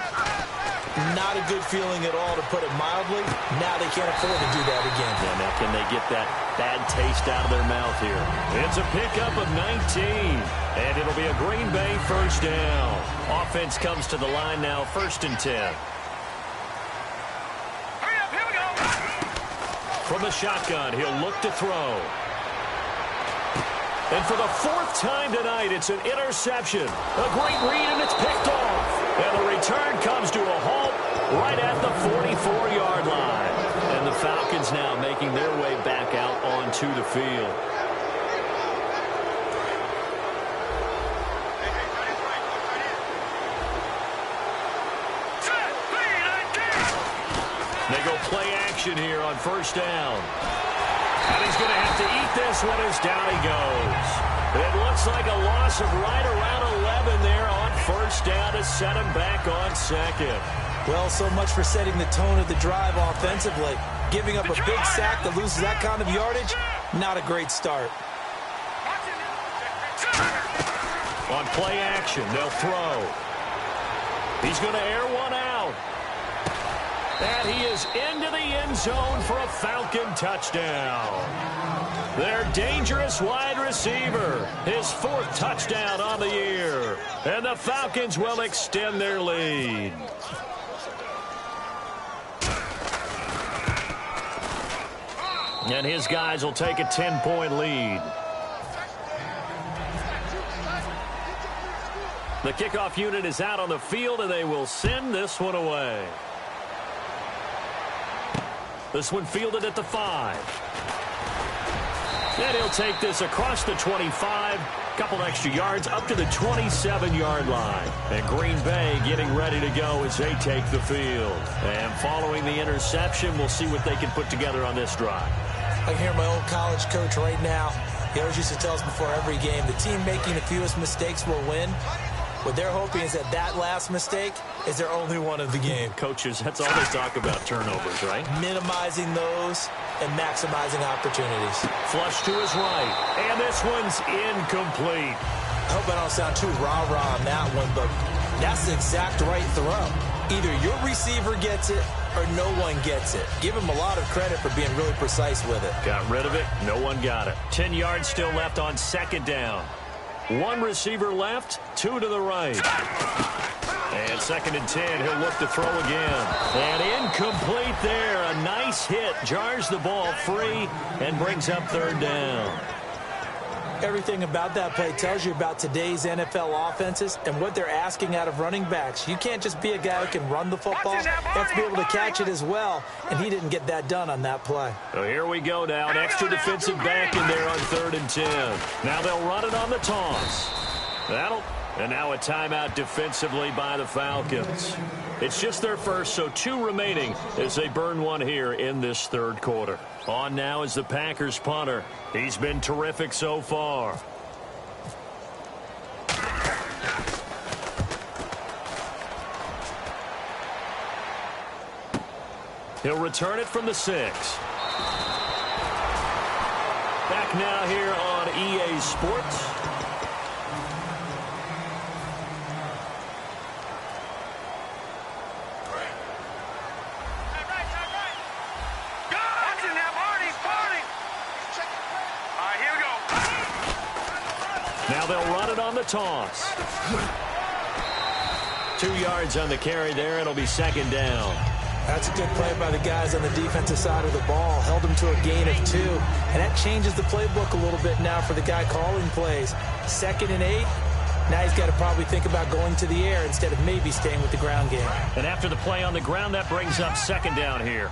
not a good feeling at all, to put it mildly. Now they can't afford to do that again. Yeah, now can they get that bad taste out of their mouth here? It's a pickup of 19, and it'll be a Green Bay 1st down. Offense comes to the line now, 1st and 10. Hurry up, here we go. From the shotgun, he'll look to throw. And for the 4th time tonight, it's an interception. A great read, and it's picked off. And the return comes to a halt right at the 44-yard line. And the Falcons now making their way back out onto the field. They go play action here on 1st down. And he's going to have to eat this one as down he goes. It looks like a loss of right around 11 there on 1st down to set him back on 2nd. Well, so much for setting the tone of the drive offensively. Giving up a big sack that loses that kind of yardage, not a great start. On play action, they'll throw. He's going to air one out. And he is into the end zone for a Falcon touchdown. Their dangerous wide receiver, his 4th touchdown on the year. And the Falcons will extend their lead. And his guys will take a 10-point lead. The kickoff unit is out on the field, and they will send this one away. This one fielded at the 5. And he'll take this across the 25. Couple extra yards up to the 27-yard line. And Green Bay getting ready to go as they take the field. And following the interception, we'll see what they can put together on this drive. I can hear my old college coach right now. He always used to tell us before every game, the team making the fewest mistakes will win. What they're hoping is that that last mistake is their only one of the game. Coaches, that's all they talk about, turnovers, right? Minimizing those and maximizing opportunities. Flush to his right, and this one's incomplete. I hope I don't sound too rah-rah on that one, but that's the exact right throw. Either your receiver gets it or no one gets it. Give him a lot of credit for being really precise with it. Got rid of it. No one got it. 10 yards still left on 2nd down. 1 receiver left, 2 to the right. And 2nd and 10, he'll look to throw again. And incomplete there. A nice hit. Jars the ball free and brings up 3rd down. Everything about that play tells you about today's NFL offenses and what they're asking out of running backs. You can't just be a guy who can run the football. You have to be able to catch it as well, and he didn't get that done on that play. So here we go now. An extra defensive back in there on 3rd and 10. Now they'll run it on the toss. And now a timeout defensively by the Falcons. It's just their first, so 2 remaining as they burn one here in this 3rd quarter. On now is the Packers punter. He's been terrific so far. He'll return it from the 6. Back now here on EA Sports. Now they'll run it on the toss. 2 yards on the carry there. It'll be 2nd down. That's a good play by the guys on the defensive side of the ball. Held them to a gain of 2. And that changes the playbook a little bit now for the guy calling plays. 2nd and 8. Now he's got to probably think about going to the air instead of maybe staying with the ground game. And after the play on the ground, that brings up 2nd down here.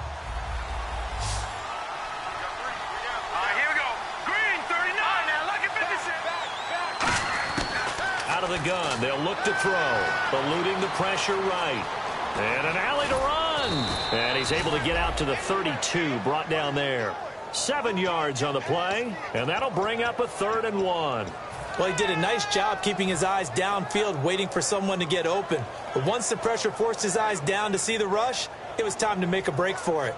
Out of the gun, they'll look to throw, eluding the pressure right. And an alley to run. And he's able to get out to the 32, brought down there. 7 yards on the play, and that'll bring up a 3rd and 1. Well, he did a nice job keeping his eyes downfield, waiting for someone to get open. But once the pressure forced his eyes down to see the rush, it was time to make a break for it.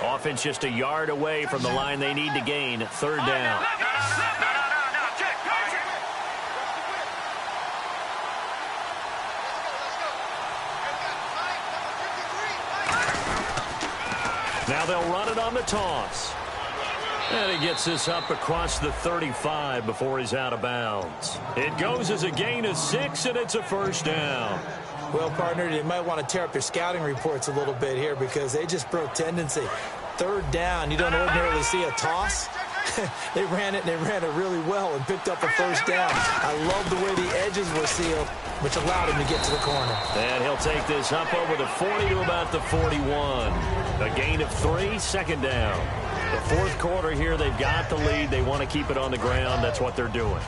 Offense just a yard away from the line they need to gain. 3rd down. Now they'll run it on the toss. And he gets this up across the 35 before he's out of bounds. It goes as a gain of 6, and it's a 1st down. Well, partner, they might want to tear up their scouting reports a little bit here because they just broke tendency. 3rd down, you don't ordinarily see a toss. They ran it, and they ran it really well and picked up a 1st down. I love the way the edges were sealed, which allowed him to get to the corner. And he'll take this up over the 40 to about the 41. A gain of 3, 2nd down. The 4th quarter here, they've got the lead. They want to keep it on the ground. That's what they're doing.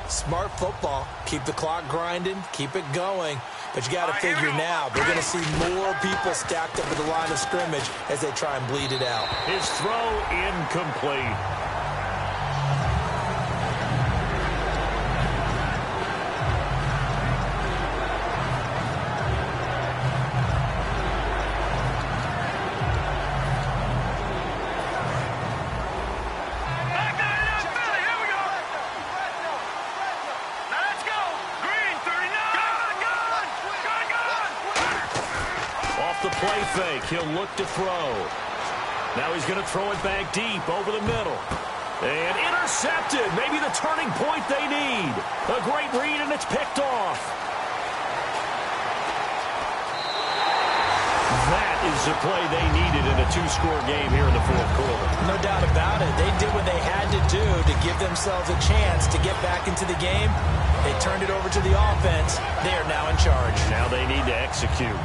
Smart football. Keep the clock grinding. Keep it going. But you got to figure now, they're going to see more people stacked up at the line of scrimmage as they try and bleed it out. His throw incomplete. play fake. He'll look to throw. Now he's going to throw it back deep over the middle. And intercepted. Maybe the turning point they need. A great read, and it's picked off. That is the play they needed in a two-score game here in the fourth quarter. No doubt about it. They did what they had to do to give themselves a chance to get back into the game. They turned it over to the offense. They are now in charge. Now they need to execute.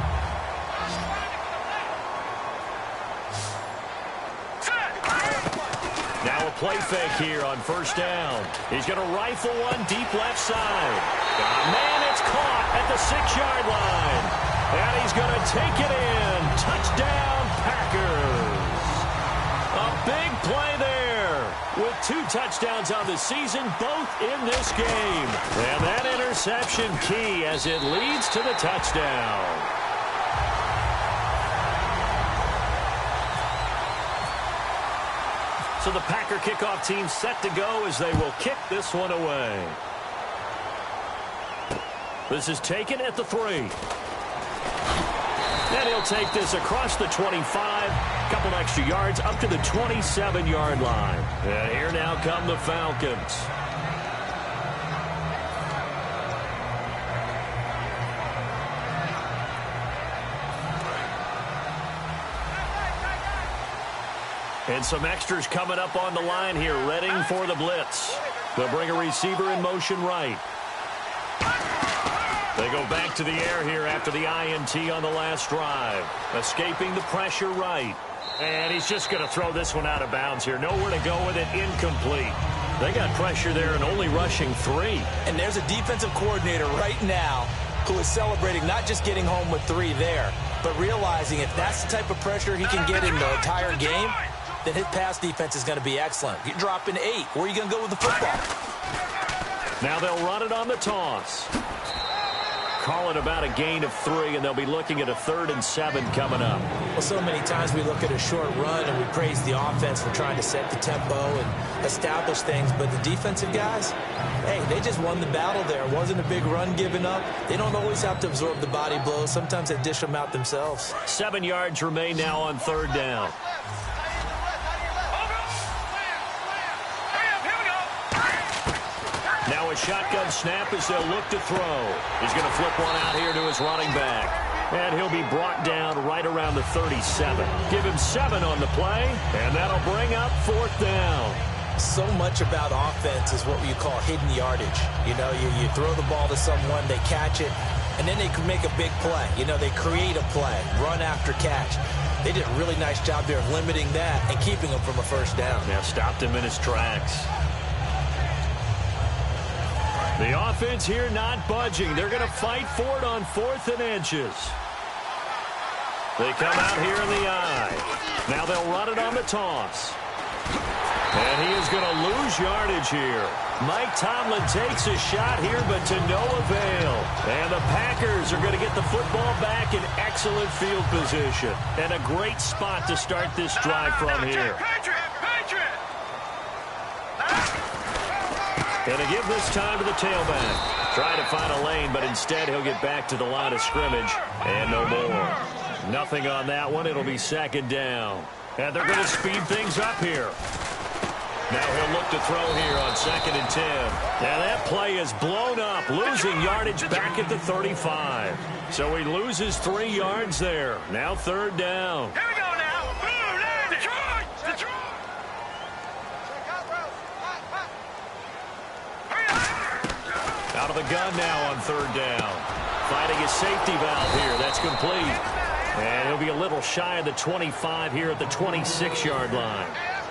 Now a play fake here on first down. He's going to rifle one deep left side. Man, it's caught at the 6-yard line. And he's going to take it in. Touchdown, Packers. A big play there with 2 touchdowns on the season, both in this game. And that interception key as it leads to the touchdown. So the Packer kickoff team set to go as they will kick this one away. This is taken at the 3. And he'll take this across the 25, couple extra yards up to the 27-yard line. And here now come the Falcons. And some extras coming up on the line here, readying for the blitz. They'll bring a receiver in motion right. They go back to the air here after the INT on the last drive. Escaping the pressure right. And he's just going to throw this one out of bounds here. Nowhere to go with it, incomplete. They got pressure there and only rushing 3. And there's a defensive coordinator right now who is celebrating not just getting home with 3 there, but realizing if that's the type of pressure he can get in the entire game, then his pass defense is going to be excellent. You're dropping 8. Where are you going to go with the football? Now they'll run it on the toss. Call it about a gain of 3, and they'll be looking at a 3rd and 7 coming up. Well, so many times we look at a short run and we praise the offense for trying to set the tempo and establish things, but the defensive guys, hey, they just won the battle there. It wasn't a big run given up. They don't always have to absorb the body blows. Sometimes they dish them out themselves. 7 yards remain now on 3rd down. Now a shotgun snap as they'll look to throw. He's going to flip one out here to his running back. And he'll be brought down right around the 37. Give him 7 on the play, and that'll bring up 4th down. So much about offense is what you call hidden yardage. You know, you throw the ball to someone, they catch it, and then they can make a big play. You know, they create a play, run after catch. They did a really nice job there of limiting that and keeping him from a 1st down. Yeah, stopped him in his tracks. The offense here not budging. They're going to fight for it on 4th and inches. They come out here in the eye. Now they'll run it on the toss. And he is going to lose yardage here. Mike Tomlin takes a shot here, but to no avail. And the Packers are going to get the football back in excellent field position. And a great spot to start this drive from here. Going to give this time to the tailback. Try to find a lane, but instead he'll get back to the line of scrimmage. And no more. Nothing on that one. It'll be 2nd down. And they're going to speed things up here. Now he'll look to throw here on 2nd and 10. Now that play is blown up, losing yardage back at the 35. So he loses 3 yards there. Now 3rd down. Here we go now. Blue line, Detroit! Detroit! Out of the gun now on 3rd down. Finding his safety valve here. That's complete. And he'll be a little shy of the 25 here at the 26-yard line.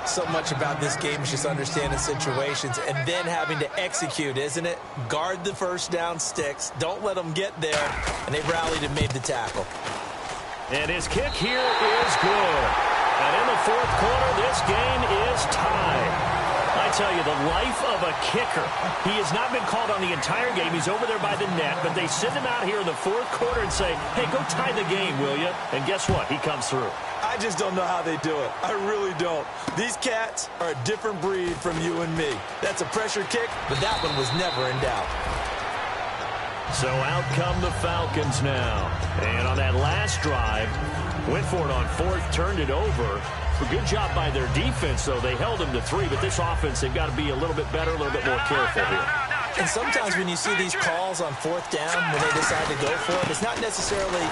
So much about this game is just understanding situations and then having to execute, isn't it? Guard the 1st down sticks. Don't let them get there. And they rallied and made the tackle. And his kick here is good. And in the 4th quarter, this game is tied. I tell you, the life of a kicker. He has not been called on the entire game. He's over there by the net, but they send him out here in the 4th quarter and say, hey, go tie the game, will you? And guess what? He comes through. I just don't know how they do it. I really don't. These cats are a different breed from you and me. That's a pressure kick, but that one was never in doubt. So out come the Falcons now. And on that last drive, went for it on fourth, turned it over. A good job by their defense, though. They held them to 3, but this offense, they've got to be a little bit better, a little bit more careful here. And sometimes when you see these calls on fourth down, when they decide to go for it, it's not necessarily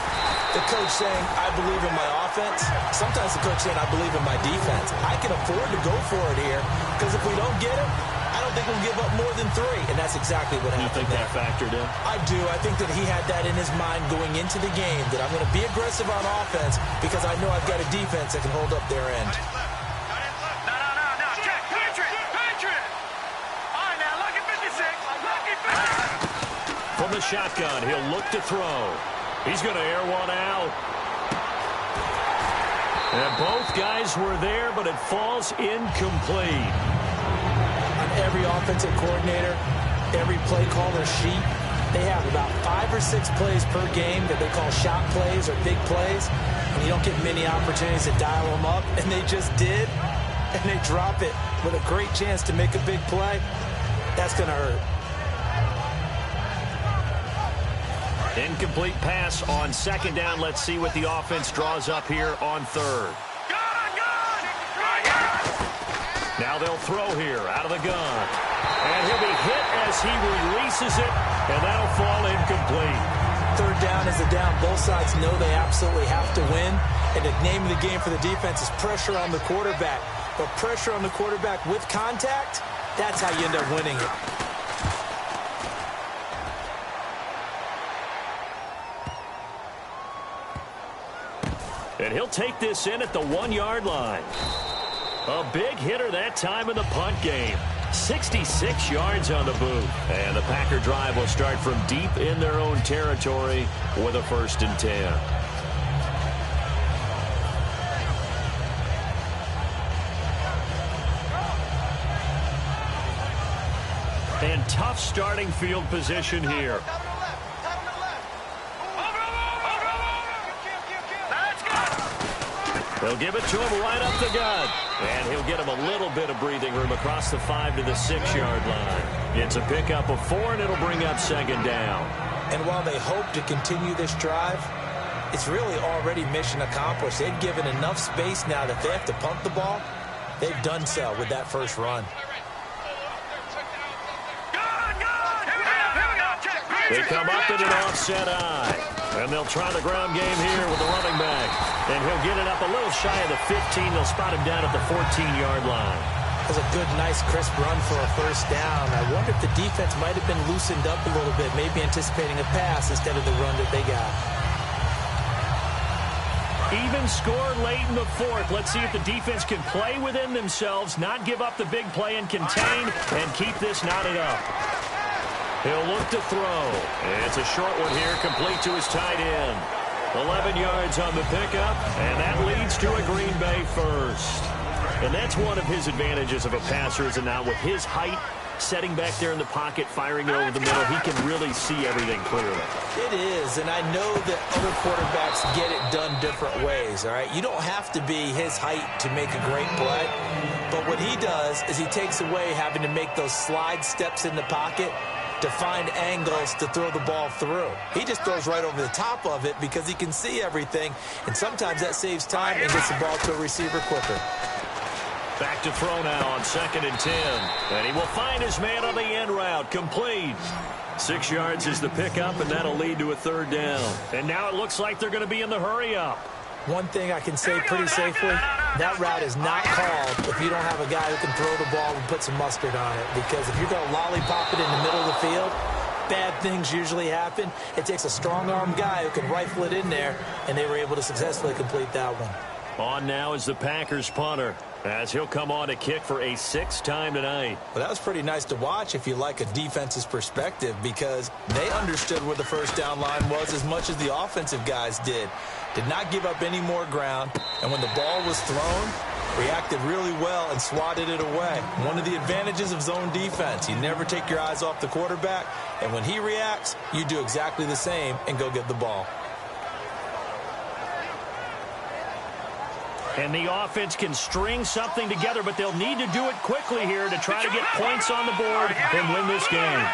the coach saying, I believe in my offense. Sometimes the coach saying, I believe in my defense. I can afford to go for it here, because if we don't get it, I don't think we'll give up more than 3. And that's exactly what happened. You think that factored in? I do. I think that he had that in his mind going into the game, that I'm going to be aggressive on offense because I know I've got a defense that can hold up their end. From the shotgun, he'll look to throw. He's going to air one out. And both guys were there, but it falls incomplete. On every offensive coordinator, every play caller sheet, they have about 5 or 6 plays per game that they call shot plays or big plays, and you don't get many opportunities to dial them up, and they just did, and they drop it with a great chance to make a big play. That's going to hurt. Incomplete pass on second down. Let's see what the offense draws up here on third. Now they'll throw here out of the gun. And he'll be hit as he releases it, and that'll fall incomplete. Third down is a down. Both sides know they absolutely have to win. And the name of the game for the defense is pressure on the quarterback. But pressure on the quarterback with contact, that's how you end up winning it. And he'll take this in at the 1-yard line. A big hitter that time in the punt game. 66 yards on the boot. And the Packer drive will start from deep in their own territory with a 1st and 10. And tough starting field position here. They'll give it to him right up the gut. And he'll get him a little bit of breathing room across the 5 to the 6-yard line. It's a pickup of 4, and it'll bring up second down. And while they hope to continue this drive, it's really already mission accomplished. They've given enough space now that they have to punt the ball. They've done so with that first run. They come up in an offset eye. And they'll try the ground game here with the running back. And he'll get it up a little shy of the 15. They'll spot him down at the 14-yard line. That was a good, nice, crisp run for a first down. I wonder if the defense might have been loosened up a little bit, maybe anticipating a pass instead of the run that they got. Even score late in the 4th. Let's see if the defense can play within themselves, not give up the big play and contain, and keep this knotted up. He'll look to throw. It's a short one here, complete to his tight end. 11 yards on the pickup, and that leads to a Green Bay first. And that's one of his advantages of a passer, is now with his height, setting back there in the pocket, firing it over the middle, he can really see everything clearly. It is, and I know that other quarterbacks get it done different ways, all right? You don't have to be his height to make a great play, but what he does is he takes away having to make those slide steps in the pocket to find angles to throw the ball through. He just throws right over the top of it because he can see everything, and sometimes that saves time and gets the ball to a receiver quicker. Back to throw now on 2nd and 10. And he will find his man on the end route. Complete. 6 yards is the pickup, and that'll lead to a 3rd down. And now it looks like they're going to be in the hurry-up. One thing I can say pretty safely, that route is not called if you don't have a guy who can throw the ball and put some mustard on it. Because if you're going to lollipop it in the middle of the field, bad things usually happen. It takes a strong-armed guy who can rifle it in there, and they were able to successfully complete that one. On now is the Packers punter, as he'll come on to kick for a 6th time tonight. Well, that was pretty nice to watch if you like a defense's perspective, because they understood where the first down line was as much as the offensive guys did. Did not give up any more ground, and when the ball was thrown, reacted really well and swatted it away. One of the advantages of zone defense, you never take your eyes off the quarterback, and when he reacts, you do exactly the same and go get the ball. And the offense can string something together, but they'll need to do it quickly here to try to get points on the board and win this game.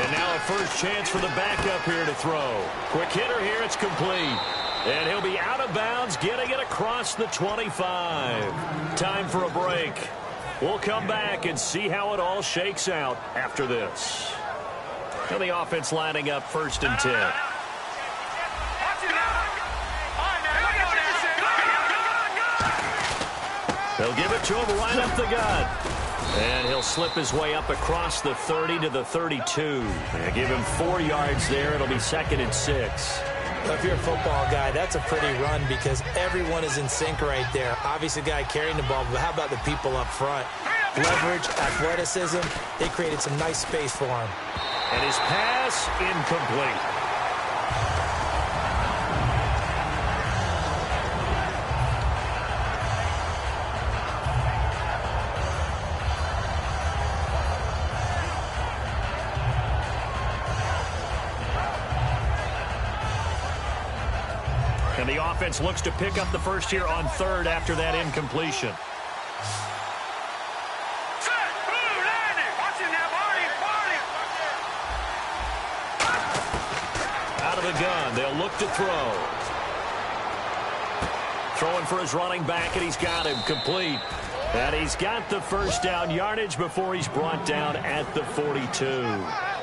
And now a first chance for the backup here to throw. Quick hitter here, it's complete. And he'll be out of bounds, getting it across the 25. Time for a break. We'll come back and see how it all shakes out after this. And the offense lining up 1st and 10. They'll give it to him right up the gut. And he'll slip his way up across the 30 to the 32. And give him 4 yards there. It'll be 2nd and 6. Well, if you're a football guy, that's a pretty run because everyone is in sync right there. Obviously, the guy carrying the ball, but how about the people up front? Leverage, athleticism, they created some nice space for him. And his pass incomplete. And the offense looks to pick up the first here on 3rd after that incompletion. Out of the gun, they'll look to throw. Throwing for his running back, and he's got him complete. And he's got the first down yardage before he's brought down at the 42.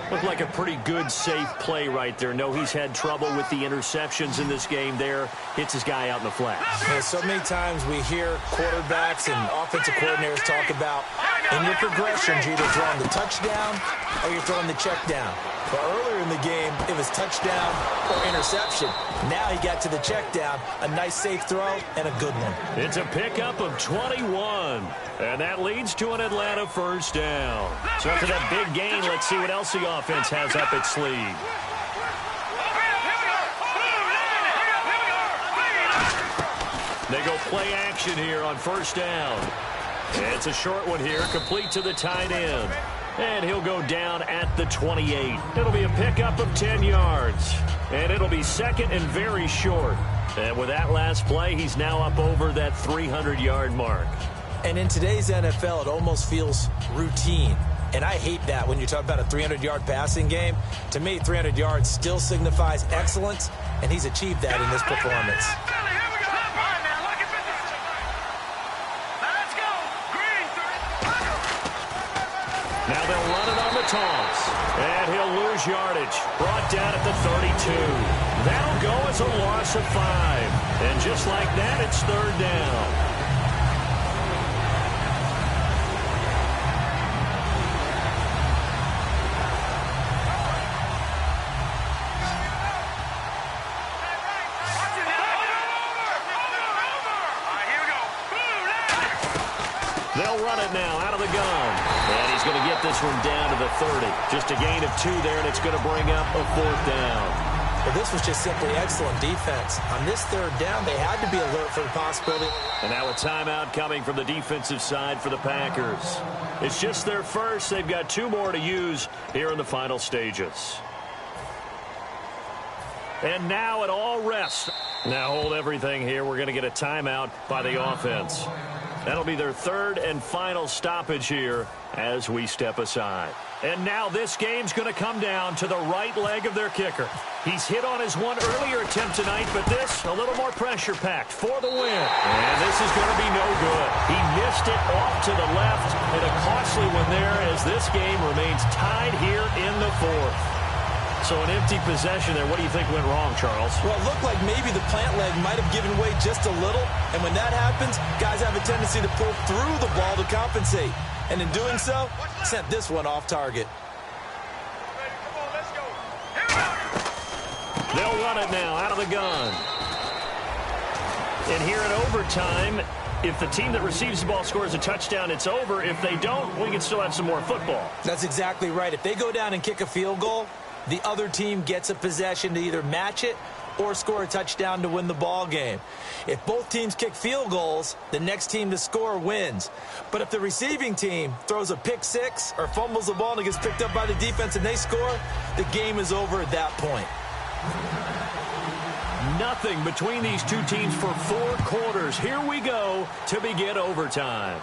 Looked like a pretty good, safe play right there. No, he's had trouble with the interceptions in this game there. Hits his guy out in the flat. Yeah, so many times we hear quarterbacks and offensive coordinators talk about in your progressions, you're either throwing the touchdown or you're throwing the check down. But earlier in the game, it was touchdown or interception. Now he got to the check down. A nice safe throw and a good one. It's a pickup of 21. And that leads to an Atlanta first down. So after that big gain, let's see what else the offense has up its sleeve. They go play action here on first down. It's a short one here, complete to the tight end. And he'll go down at the 28. It'll be a pickup of 10 yards. And it'll be 2nd and very short. And with that last play, he's now up over that 300-yard mark. And in today's NFL, it almost feels routine. And I hate that when you talk about a 300-yard passing game. To me, 300 yards still signifies excellence, and he's achieved that in this performance. Now they'll run it on the toss. And he'll lose yardage. Brought down at the 32. That'll go as a loss of 5. And just like that, it's 3rd down. They'll run it now out of the gun. And he's going to get this one down to the 30. Just a gain of 2 there, and it's going to bring up a 4th down. Well, this was just simply excellent defense. On this 3rd down, they had to be alert for the possibility. And now a timeout coming from the defensive side for the Packers. It's just their first. They've got 2 more to use here in the final stages. And now it all rests. Now hold everything here. We're going to get a timeout by the offense. That'll be their 3rd and final stoppage here as we step aside. And now this game's going to come down to the right leg of their kicker. He's hit on his one earlier attempt tonight, but this a little more pressure-packed for the win. And this is going to be no good. He missed it off to the left, and a costly one there as this game remains tied here in the 4th. So an empty possession there. What do you think went wrong, Charles? Well, it looked like maybe the plant leg might have given way just a little. And when that happens, guys have a tendency to pull through the ball to compensate. And in doing so, sent this one off target. They'll run it now out of the gun. And here in overtime, if the team that receives the ball scores a touchdown, it's over. If they don't, we can still have some more football. That's exactly right. If they go down and kick a field goal, the other team gets a possession to either match it or score a touchdown to win the ball game. If both teams kick field goals, the next team to score wins. But if the receiving team throws a pick 6 or fumbles the ball and it gets picked up by the defense and they score, the game is over at that point. Nothing between these two teams for 4 quarters. Here we go to begin overtime.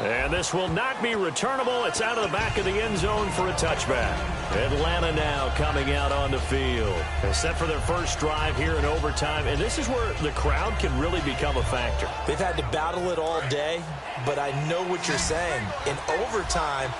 And this will not be returnable. It's out of the back of the end zone for a touchback. Atlanta now coming out on the field. They're set for their first drive here in overtime, and this is where the crowd can really become a factor. They've had to battle it all day, but I know what you're saying. In overtime,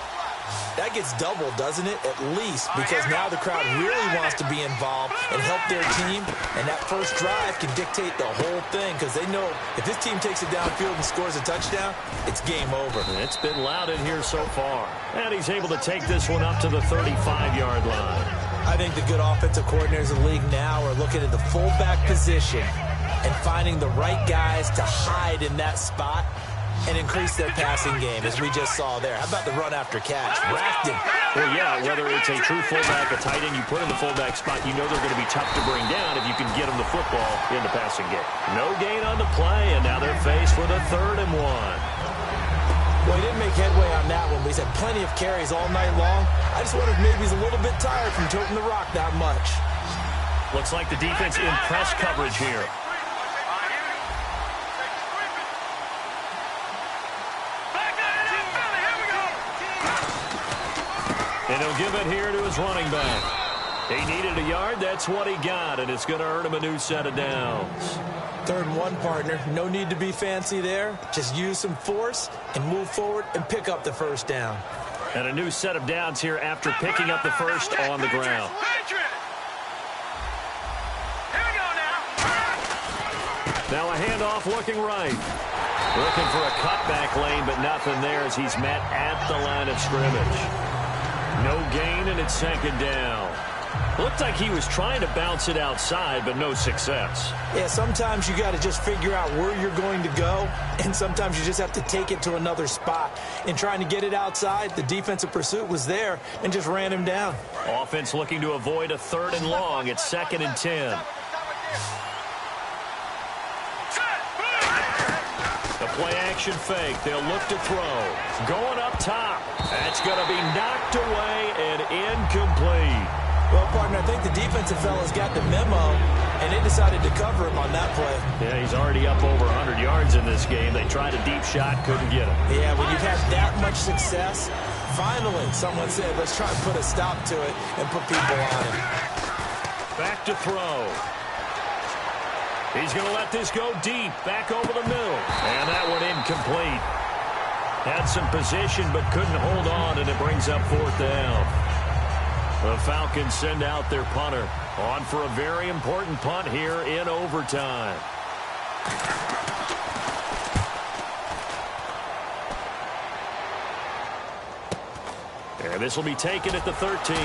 that gets doubled, doesn't it? At least, because now the crowd really wants to be involved and help their team, and that first drive can dictate the whole thing because they know if this team takes it downfield and scores a touchdown, it's game over. It's been loud in here so far, and he's able to take this one up to the 35-yard line. I think the good offensive coordinators in the league now are looking at the fullback position and finding the right guys to hide in that spot and increase their passing game, as we just saw there. How about the run after catch? Racked him. Well, yeah, whether it's a true fullback, a tight end you put in the fullback spot, you know they're going to be tough to bring down if you can get them the football in the passing game. No gain on the play, and now they're faced with a 3rd and 1. Well, he didn't make headway on that one, but he's had plenty of carries all night long. I just wonder if maybe he's a little bit tired from toting the rock that much. Looks like the defense in press coverage here. And he'll give it here to his running back. He needed a yard. That's what he got, and it's going to earn him a new set of downs. 3rd and 1, partner. No need to be fancy there. Just use some force and move forward and pick up the first down. And a new set of downs here after picking up the first on the ground. Now a handoff looking right. Looking for a cutback lane, but nothing there as he's met at the line of scrimmage. No gain, and it's 2nd down. Looked like he was trying to bounce it outside, but no success. Yeah, sometimes you got to just figure out where you're going to go, and sometimes you just have to take it to another spot. In trying to get it outside, the defensive pursuit was there and just ran him down. Offense looking to avoid a 3rd and long. It's 2nd and 10. The play-action fake. They'll look to throw. Going up top. That's going to be knocked away and incomplete. Well, partner, I think the defensive fellas got the memo, and they decided to cover him on that play. Yeah, he's already up over 100 yards in this game. They tried a deep shot, couldn't get him. Yeah, when you've had that much success, finally someone said, let's try and put a stop to it and put people on him. Back to throw. He's going to let this go deep, back over the middle. And that one incomplete. Had some position, but couldn't hold on, and it brings up 4th down. The Falcons send out their punter on for a very important punt here in overtime. And this will be taken at the 13.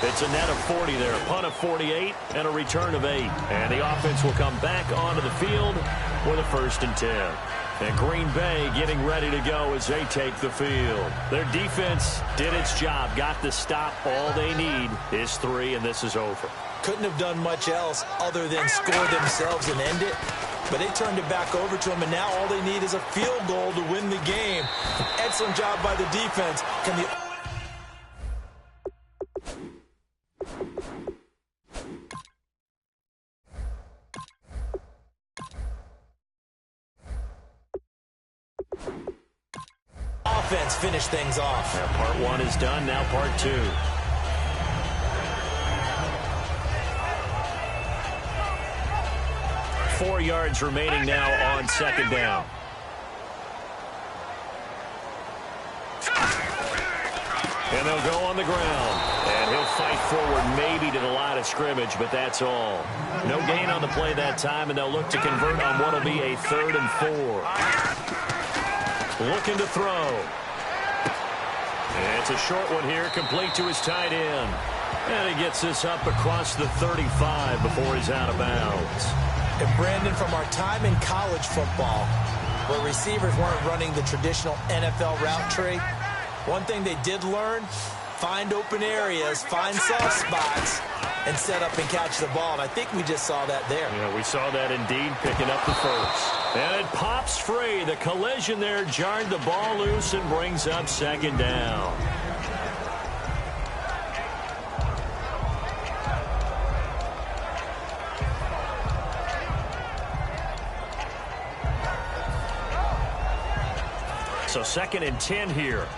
It's a net of 40 there, a punt of 48, and a return of 8. And the offense will come back onto the field with a 1st and 10. And Green Bay getting ready to go as they take the field. Their defense did its job, got the stop. All they need is 3, and this is over. Couldn't have done much else other than score themselves and end it. But they turned it back over to them, and now all they need is a field goal to win the game. An excellent job by the defense. Can the offense finish things off? Now part 1 is done, now part 2. Four yards remaining now on 2nd down. And they'll go on the ground. And he'll fight forward maybe to the line of scrimmage, but that's all. No gain on the play that time, and they'll look to convert on what will be a 3rd and 4. Looking to throw. And it's a short one here, complete to his tight end. And he gets this up across the 35 before he's out of bounds. And Brandon, from our time in college football, where receivers weren't running the traditional NFL route tree, one thing they did learn, find open areas, find soft spots, and set up and catch the ball. And I think we just saw that there. Yeah, we saw that indeed, picking up the first. And it pops free. The collision there jarred the ball loose and brings up 2nd down. So 2nd and 10 here.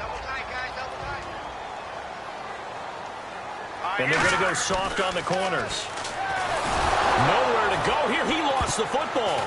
And they're going to go soft on the corners. Nowhere to go here. He lost the football.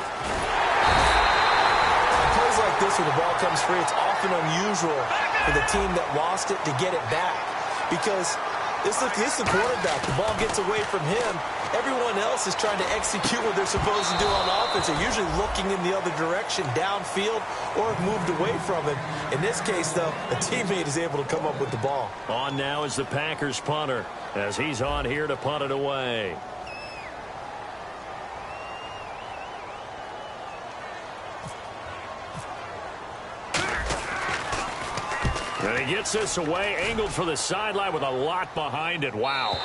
In plays like this where the ball comes free, it's often unusual for the team that lost it to get it back. Because this is the quarterback. The ball gets away from him. Everyone else is trying to execute what they're supposed to do on offense. They're usually looking in the other direction, downfield, or have moved away from him. In this case, though, a teammate is able to come up with the ball. On now is the Packers punter as he's on here to punt it away. And he gets this away, angled for the sideline with a lot behind it. Wow.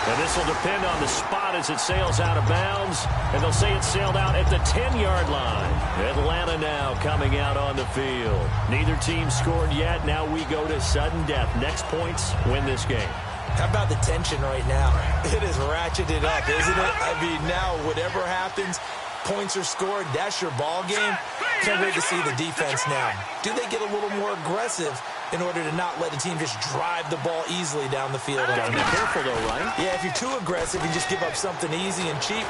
And this will depend on the spot as it sails out of bounds. And they'll say it sailed out at the 10-yard line. Atlanta now coming out on the field. Neither team scored yet. Now we go to sudden death. Next points win this game. How about the tension right now? It is ratcheted up, isn't it? I mean, now whatever happens, points are scored. That's your ball game. Can't wait to see the defense now. Do they get a little more aggressive in order to not let the team just drive the ball easily down the field? Got to be careful, though, right? Yeah, if you're too aggressive, you just give up something easy and cheap.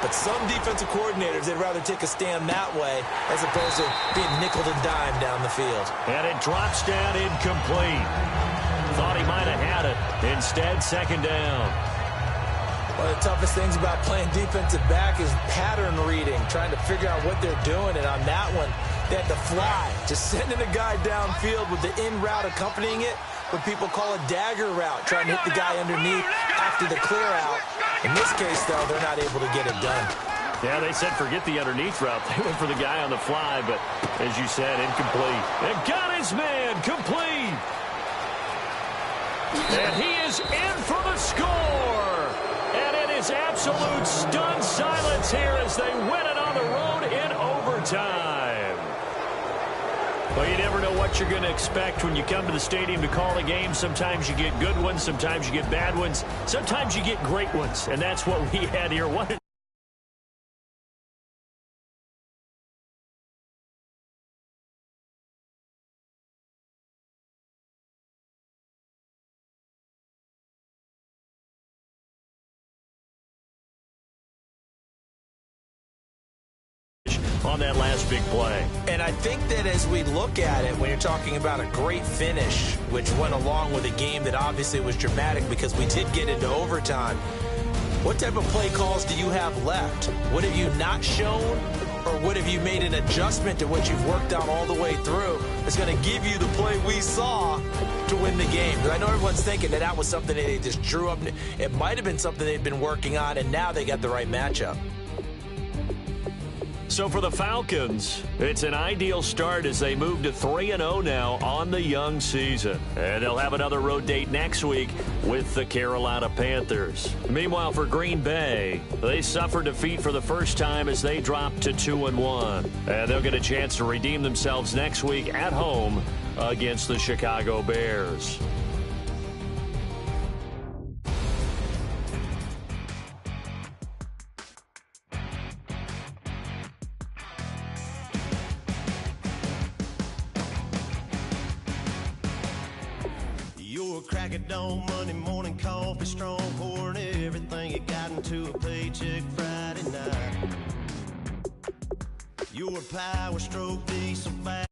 But some defensive coordinators, they'd rather take a stand that way as opposed to being nickel and dime down the field. And it drops down incomplete. Thought he might have had it. Instead, 2nd down. One of the toughest things about playing defensive back is pattern reading, trying to figure out what they're doing. And on that one, they had to fly, just sending a guy downfield with the in route accompanying it, what people call a dagger route, trying to hit the guy underneath after the clear out. In this case, though, they're not able to get it done. Yeah, they said forget the underneath route. They went for the guy on the fly, but as you said, incomplete. And got his man, complete. And he is in for the score. And it is absolute stunned silence here as they win it on the road in overtime. Well, you never know what you're going to expect when you come to the stadium to call a game. Sometimes you get good ones. Sometimes you get bad ones. Sometimes you get great ones. And that's what we had here. What on that last big play. And I think that as we look at it, when you're talking about a great finish, which went along with a game that obviously was dramatic because we did get into overtime, what type of play calls do you have left? What have you not shown, or what have you made an adjustment to what you've worked out all the way through that's going to give you the play we saw to win the game? Because I know everyone's thinking that was something that they just drew up. It might have been something they've been working on, and now they got the right matchup. So for the Falcons, it's an ideal start as they move to 3-0 now on the young season. And they'll have another road date next week with the Carolina Panthers. Meanwhile, for Green Bay, they suffered defeat for the first time as they dropped to 2-1. And they'll get a chance to redeem themselves next week at home against the Chicago Bears. Crack it on Monday morning coffee, strong pouring everything you got into a paycheck Friday night. Your power stroke diesel fast.